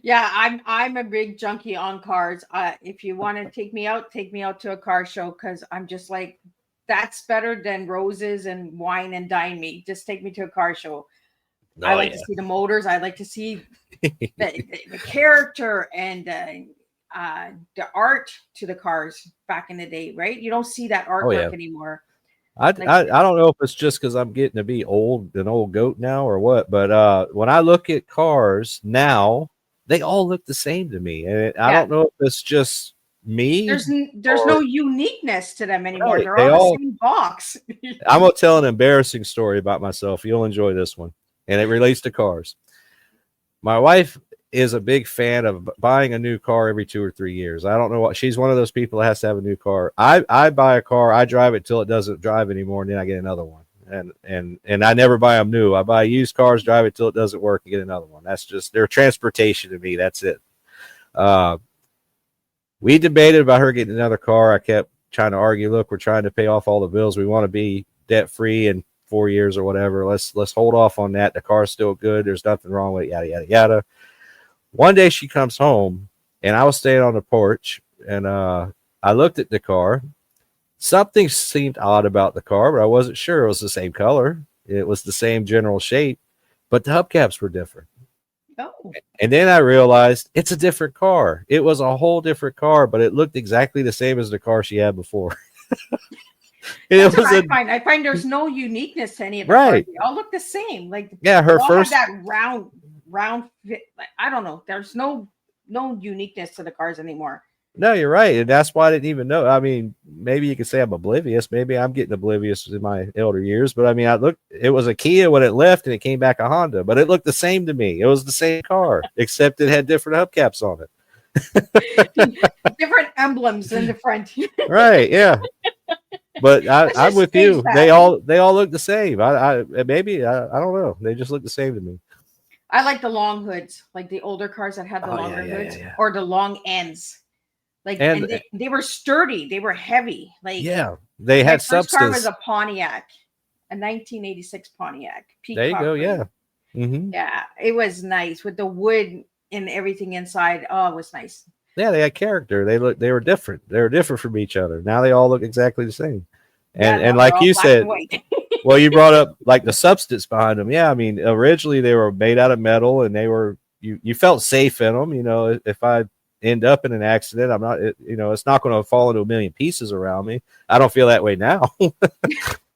Yeah, I'm a big junkie on cars. If you want to take me out to a car show, because I'm just like, that's better than roses and wine and dine me. Just take me to a car show. Oh, I like to see the motors. I like to see the character and the art to the cars back in the day, right? You don't see that artwork anymore. I don't know if it's just because I'm getting to be an old goat now or what, but when I look at cars now, they all look the same to me, and I don't know if it's just me. There's no uniqueness to them anymore. Right, They're all the same box. I'm gonna tell an embarrassing story about myself. You'll enjoy this one, and it relates to cars. My wife is a big fan of buying a new car every 2 or 3 years. I don't know what she's one of those people that has to have a new car. I buy a car, I drive it till it doesn't drive anymore, and then I get another one. And I never buy them new. I buy used cars, drive it till it doesn't work, and get another one. That's just their transportation to me. That's it. We debated about her getting another car. I kept trying to argue, look, we're trying to pay off all the bills. We want to be debt free in 4 years or whatever. Let's hold off on that. The car's still good. There's nothing wrong with it, yada yada yada. One day she comes home, and I was staying on the porch, and I looked at the car. Something seemed odd about the car, but I wasn't sure. It was the same color. It was the same general shape, but the hubcaps were different. Oh. And then I realized it's a different car. It was a whole different car, but it looked exactly the same as the car she had before. I find there's no uniqueness to any of the cars. They all look the same. Like her first that round fit. Like, I don't know. There's no uniqueness to the cars anymore. No, you're right. And that's why I didn't even know. I mean, maybe you could say I'm oblivious. Maybe I'm getting oblivious in my elder years. But I mean, it was a Kia when it left and it came back a Honda, but it looked the same to me. It was the same car, except it had different hubcaps on it. Different emblems in the front. Right. Yeah. But I'm with you. That. They all look the same. I don't know. They just look the same to me. I like the long hoods, like the older cars that had the longer hoods or the long ends. Like, and they were sturdy. They were heavy. Like, they had substance. My first car was a Pontiac, a 1986 Pontiac. There you go. Yeah. Mm-hmm. Yeah. It was nice with the wood and everything inside. Oh, it was nice. Yeah. They had character. They were different. They were different from each other. Now they all look exactly the same. And like you said, well, you brought up like the substance behind them. Yeah. I mean, originally they were made out of metal, and they were, you felt safe in them. You know, if I end up in an accident, I'm not, it's not going to fall into a million pieces around me. I don't feel that way now.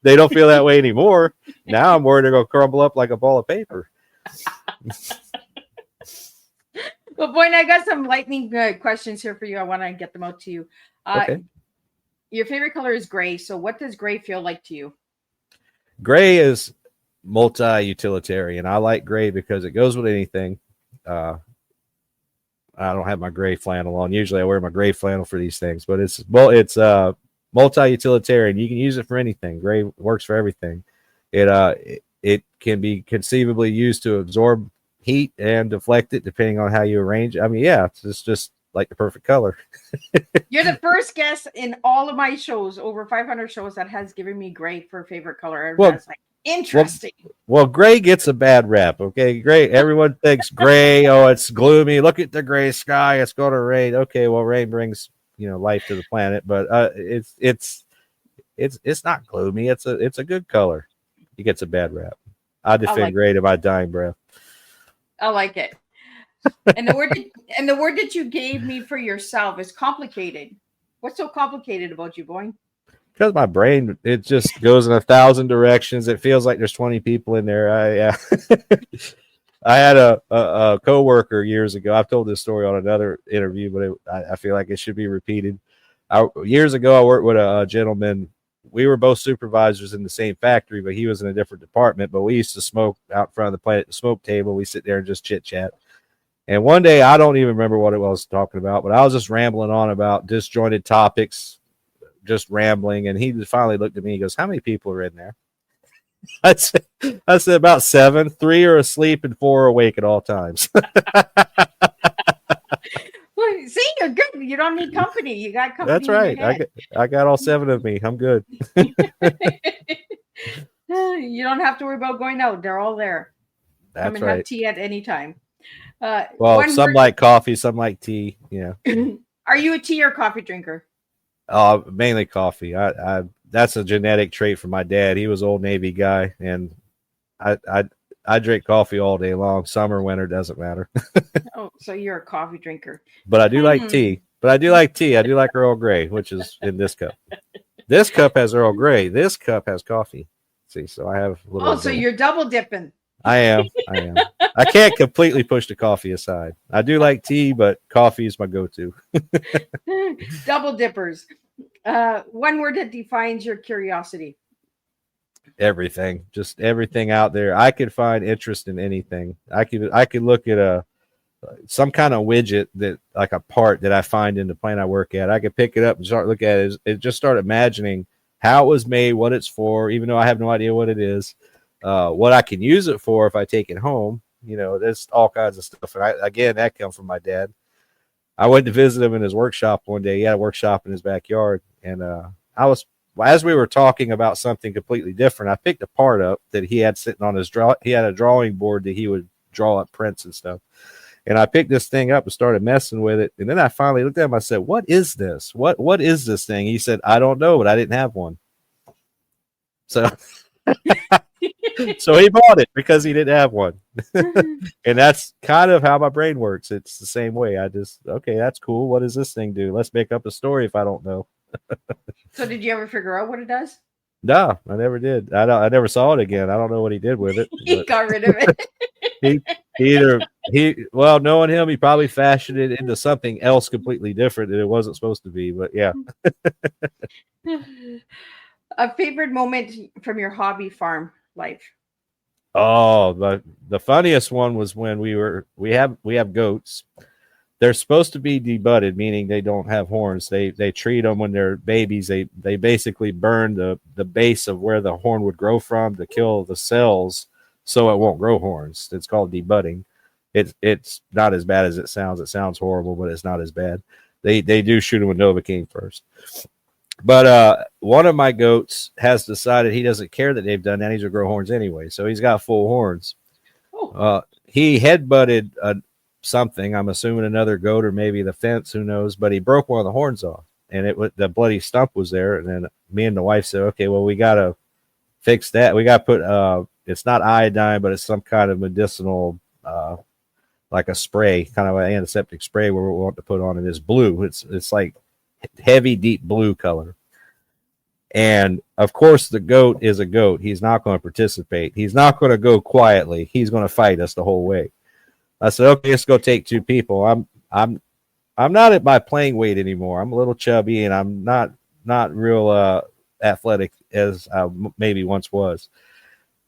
They don't feel that way anymore. Now I'm worried they're going to crumble up like a ball of paper. Well, Boyne, I got some lightning questions here for you. I want to get them out to you. Okay. Your favorite color is gray. So what does gray feel like to you? Gray is multi-utilitarian. I like gray because it goes with anything. I don't have my gray flannel on. Usually I wear my gray flannel for these things, but it's multi-utilitarian. You can use it for anything. Gray works for everything. It can be conceivably used to absorb heat and deflect it depending on how you arrange it. I mean, it's just like the perfect color. You're the first guest in all of my shows, over 500 shows, that has given me gray for favorite color. That's like interesting. Well, gray gets a bad rap. Okay, gray. Everyone thinks gray. Oh, it's gloomy. Look at the gray sky. It's going to rain. Okay, well, rain brings life to the planet, but it's not gloomy. It's a good color. It gets a bad rap. I defend gray to my dying breath. I like it. And the word that you gave me for yourself is complicated. What's so complicated about you, Boyne? Because my brain, it just goes in 1,000 directions. It feels like there's 20 people in there. I had a coworker years ago. I've told this story on another interview, but I feel like it should be repeated. Years ago, I worked with a gentleman. We were both supervisors in the same factory, but he was in a different department. But we used to smoke out in front of the plant at the smoke table. We sit there and just chit chat. And one day, I don't even remember what it was talking about, but I was just rambling on about disjointed topics, just rambling. And he finally looked at me. He goes, "How many people are in there?" I said about 7. 3 are asleep and 4 are awake at all times. Well, see, you're good. You don't need company. You got company. That's right. I got all 7 of me. I'm good. You don't have to worry about going out. They're all there. That's Come and right. have tea at any time. Well, some like coffee, some like tea. Yeah. Are you a tea or coffee drinker? Mainly coffee. that's a genetic trait from my dad. He was old Navy guy, and I drink coffee all day long. Summer, winter, doesn't matter. Oh, so you're a coffee drinker. But I do like tea. I do like Earl Grey, which is in this cup. This cup has Earl Grey. This cup has coffee. See, so I have a little. Oh, so you're double dipping. I am. I can't completely push the coffee aside. I do like tea, but coffee is my go-to. Double dippers. One word that defines your curiosity. Everything, just everything out there. I could find interest in anything. I could look at some kind of widget that, like a part that I find in the plant I work at. I could pick it up and start looking at it. It just start imagining how it was made, what it's for, even though I have no idea what it is, what I can use it for if I take it home. You know, there's all kinds of stuff. And again, that comes from my dad. I went to visit him in his workshop one day. He had a workshop in his backyard, and as we were talking about something completely different, I picked a part up that he had sitting on his he had a drawing board that he would draw up prints and stuff. And I picked this thing up and started messing with it. And then I finally looked at him. I said, "What is this? What is this thing?" He said, "I don't know, but I didn't have one." So, so he bought it because he didn't have one. And that's kind of how my brain works. It's the same way. Okay, that's cool. What does this thing do? Let's make up a story if I don't know. So did you ever figure out what it does? No, I never did. I never saw it again. I don't know what he did with it. He got rid of it. Knowing him, he probably fashioned it into something else completely different that it wasn't supposed to be. But yeah. A favorite moment from your hobby farm life? Oh, the funniest one was when we have goats. They're supposed to be debudded, meaning they don't have horns. They treat them when they're babies. They basically burn the base of where the horn would grow from to kill the cells so it won't grow horns. It's called debudding. It's not as bad as it sounds. It sounds horrible, but it's not as bad. They do shoot them with Novocaine first. But one of my goats has decided he doesn't care that they've done that. He's going to grow horns anyway. So he's got full horns. Oh. He headbutted something. I'm assuming another goat or maybe the fence. Who knows? But he broke one of the horns off. And the bloody stump was there. And then me and the wife said, okay, well, we got to fix that. We got to put, it's not iodine, but it's some kind of medicinal, like a spray, kind of an antiseptic spray where we want to put on it is blue. It's like heavy, deep blue color. And of course, the goat is a goat. He's not going to participate. He's not going to go quietly. He's going to fight us the whole way. I said, okay, let's go take two people. I'm not at my playing weight anymore. I'm a little chubby and I'm not real athletic as I maybe once was.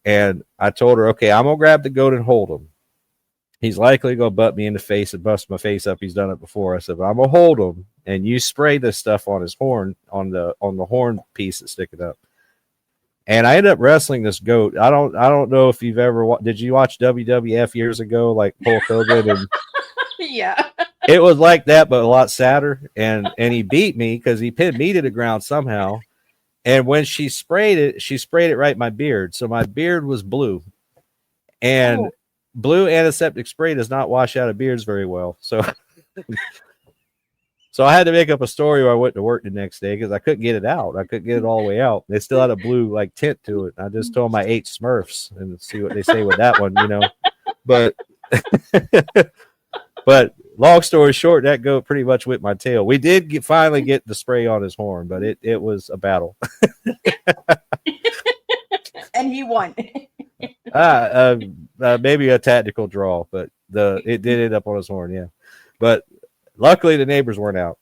And I told her, okay, I'm going to grab the goat and hold him. He's likely going to butt me in the face and bust my face up. He's done it before. I said, but I'm going to hold him and you spray this stuff on his horn, on the horn piece that's sticking up. And I ended up wrestling this goat. I don't know if you've ever did you watch WWF years ago, like Hulk Hogan? And yeah, it was like that, but a lot sadder. And he beat me because he pinned me to the ground somehow. And when she sprayed it right in my beard. So my beard was blue. And blue antiseptic spray does not wash out of beards very well. So so I had to make up a story where I went to work the next day because I couldn't get it out. I couldn't get it all the way out. They still had a blue like tint to it. I just told them I ate Smurfs and see what they say with that one, you know. But but long story short, that goat pretty much whipped my tail. We did finally get the spray on his horn, but it was a battle. And he won. Maybe a tactical draw, but it did end up on his horn, yeah. But luckily the neighbors weren't out.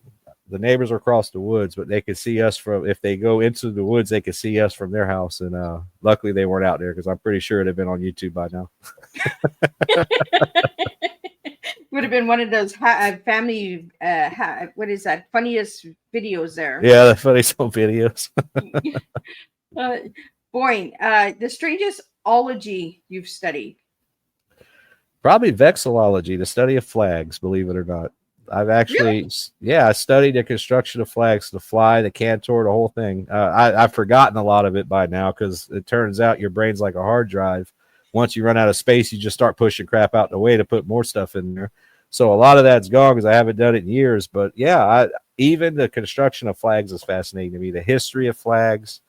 The neighbors were across the woods, but they could see us if they go into the woods, they could see us from their house. And luckily they weren't out there because I'm pretty sure it'd have been on YouTube by now. Would have been one of those family, what is that? Funniest videos there. Yeah, the funniest videos. Boy, the strangest ology you've studied. Probably vexillology, the study of flags, believe it or not. I've actually, I studied the construction of flags, the fly, the cantor, the whole thing. I've forgotten a lot of it by now because it turns out your brain's like a hard drive. Once you run out of space, you just start pushing crap out the way to put more stuff in there. So a lot of that's gone because I haven't done it in years. But yeah, even the construction of flags is fascinating to me. The history of flags,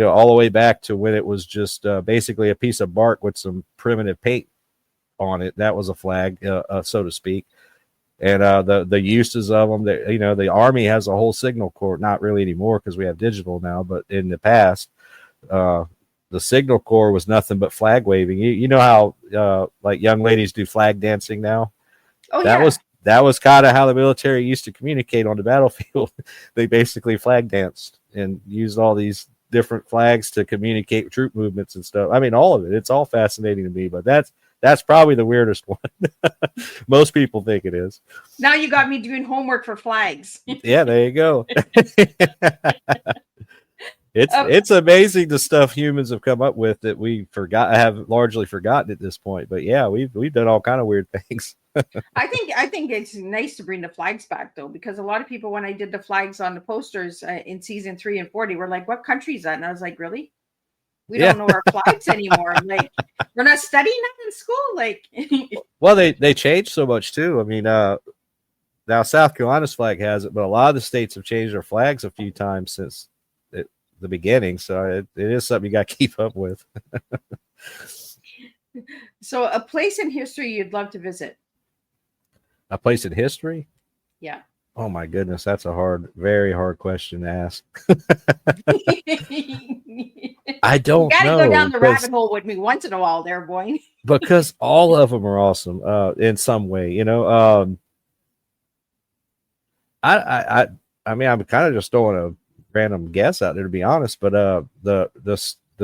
all the way back to when it was just basically a piece of bark with some primitive paint on it. That was a flag, so to speak. And the uses of them, the Army has a whole signal corps, not really anymore because we have digital now, but in the past, the signal corps was nothing but flag waving. You know how like young ladies do flag dancing now? Oh, that was kind of how the military used to communicate on the battlefield. They basically flag danced and used all these different flags to communicate troop movements and stuff. I mean, all of it. It's all fascinating to me, but that's probably the weirdest one. Most people think it is. Now you got me doing homework for flags. Yeah, there you go. It's amazing the stuff humans have come up with that we have largely forgotten at this point. But yeah, we've done all kind of weird things. I think it's nice to bring the flags back though, because a lot of people, when I did the flags on the posters in season 3 and 4, were like, "What country is that?" And I was like, "Really? We don't know our flags anymore. Like, we're not studying that in school." Like, well, they changed so much too. I mean, now South Carolina's flag has it, but a lot of the states have changed their flags a few times since the beginning. So it is something you got to keep up with. So, a place in history you'd love to visit? A place in history? Yeah. Oh my goodness, that's a very hard question to ask. I don't know. You gotta go down the rabbit hole with me once in a while there, boy. Because all of them are awesome in some way, I mean, I'm kind of just throwing a random guess out there, to be honest, but the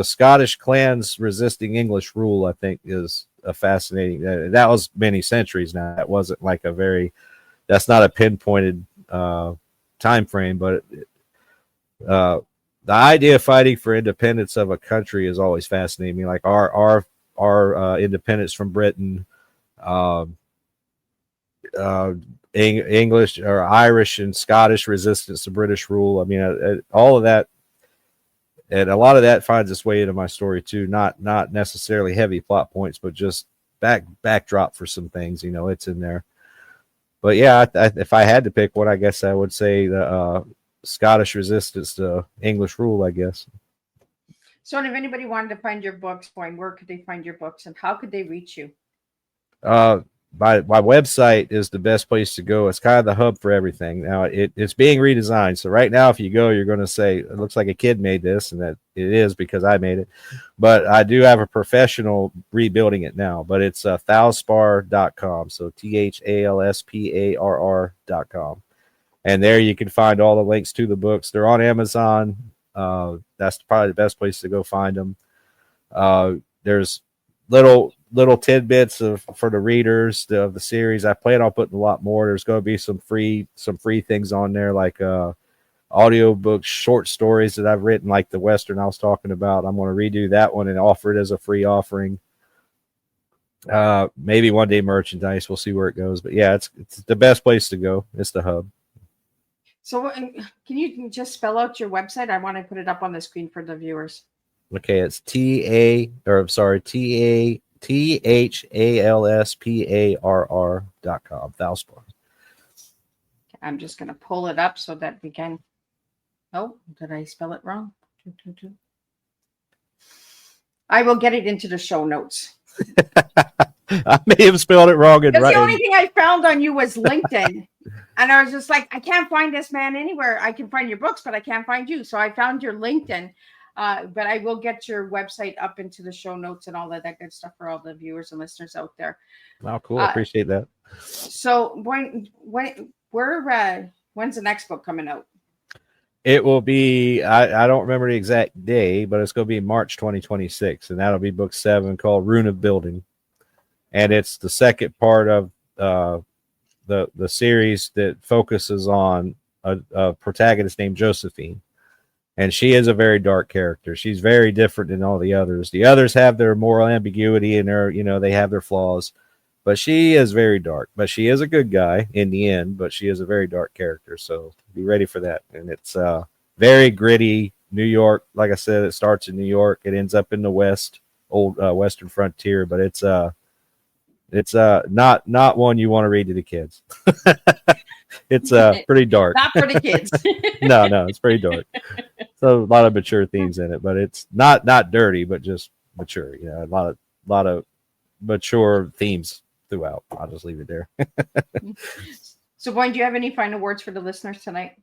Scottish clans resisting English rule, I think, is a fascinating. That was many centuries now. That wasn't like that's not a pinpointed time frame, but the idea of fighting for independence of a country is always fascinating me. Like our independence from Britain, English or Irish and Scottish resistance to British rule. I mean, all of that, and a lot of that finds its way into my story too. Not necessarily heavy plot points, but just backdrop for some things. It's in there. But yeah, if I had to pick one, I guess I would say the Scottish resistance to English rule, I guess. So, if anybody wanted to find your books, where could they find your books, and how could they reach you? My website is the best place to go. It's kind of the hub for everything. Now it's being redesigned. So right now, if you go, you're going to say, it looks like a kid made this, and that it is because I made it. But I do have a professional rebuilding it now, but it's Thalsparr.com. So THALSPARR.com. And there you can find all the links to the books. They're on Amazon. That's probably the best place to go find them. There's little tidbits for the readers of the series. I plan on putting a lot more. There's going to be some free things on there, like audio books, short stories that I've written, like the Western I was talking about. I'm going to redo that one and offer it as a free offering. Maybe one day merchandise. We'll see where it goes. But yeah, it's the best place to go. It's the hub. So can you just spell out your website? I want to put it up on the screen for the viewers. Okay, it's THALSPARR.com. Thalsparr. I'm just going to pull it up so that we can. Oh, did I spell it wrong? I will get it into the show notes. I may have spelled it wrong. The only thing I found on you was LinkedIn. And I was just like, I can't find this man anywhere. I can find your books, but I can't find you. So I found your LinkedIn. But I will get your website up into the show notes and all that good stuff for all the viewers and listeners out there. Wow, cool. I appreciate that. So when's the next book coming out? It will be, I don't remember the exact day, but it's going to be March 2026. And that'll be book 7 called Rune of Building. And it's the second part of the series that focuses on a protagonist named Josephine. And she is a very dark character. She's very different than all the others. The others have their moral ambiguity and they have their flaws. But she is very dark. But she is a good guy in the end, but she is a very dark character. So be ready for that. And it's very gritty New York. Like I said, it starts in New York. It ends up in the old Western frontier. But it's not one you want to read to the kids. It's pretty dark. Not for the kids. No, it's pretty dark. So a lot of mature themes in it, but it's not dirty, but just mature. You know, a lot of mature themes throughout. I'll just leave it there. So, Boyne, do you have any final words for the listeners tonight?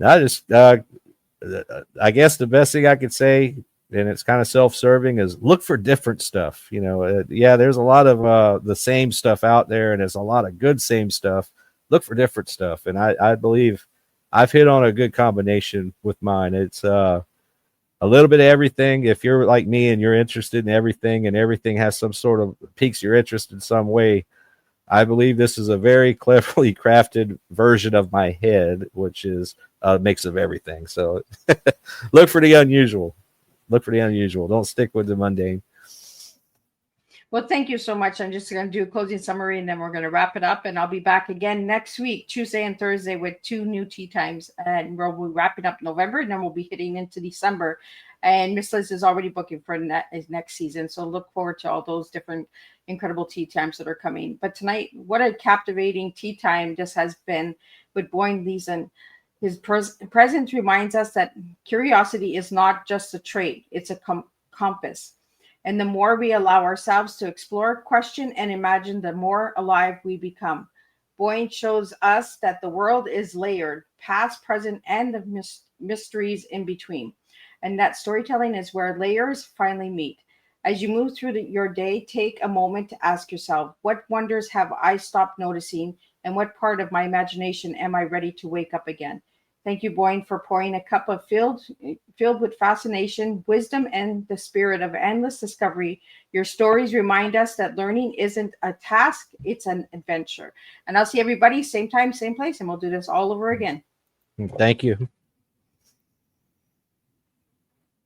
I just, I guess the best thing I could say, and it's kind of self-serving, is look for different stuff. You know, yeah, there's a lot of the same stuff out there, and there's a lot of good same stuff. Look for different stuff, and I believe I've hit on a good combination with mine. It's a little bit of everything. If you're like me and you're interested in everything, and everything has some sort of piques your interest in some way, I believe this is a very cleverly crafted version of my head, which is a mix of everything. So look for the unusual. Look for the unusual. Don't stick with the mundane. Well, thank you so much. I'm just going to do a closing summary, and then we're going to wrap it up. And I'll be back again next week, Tuesday and Thursday, with 2 new tea times. And we'll be wrapping up November, and then we'll be hitting into December. And Miss Liz is already booking for next season. So look forward to all those different incredible tea times that are coming. But tonight, what a captivating tea time this has been with Bjorn Leesson. His presence reminds us that curiosity is not just a trait, it's a compass. And the more we allow ourselves to explore, question, and imagine, the more alive we become. Bjorn shows us that the world is layered, past, present, and the mysteries in between. And that storytelling is where layers finally meet. As you move through your day, take a moment to ask yourself, what wonders have I stopped noticing, and what part of my imagination am I ready to wake up again? Thank you, Bjorn, for pouring a cup of filled with fascination, wisdom, and the spirit of endless discovery. Your stories remind us that learning isn't a task, it's an adventure. And I'll see everybody same time, same place, and we'll do this all over again. Thank you.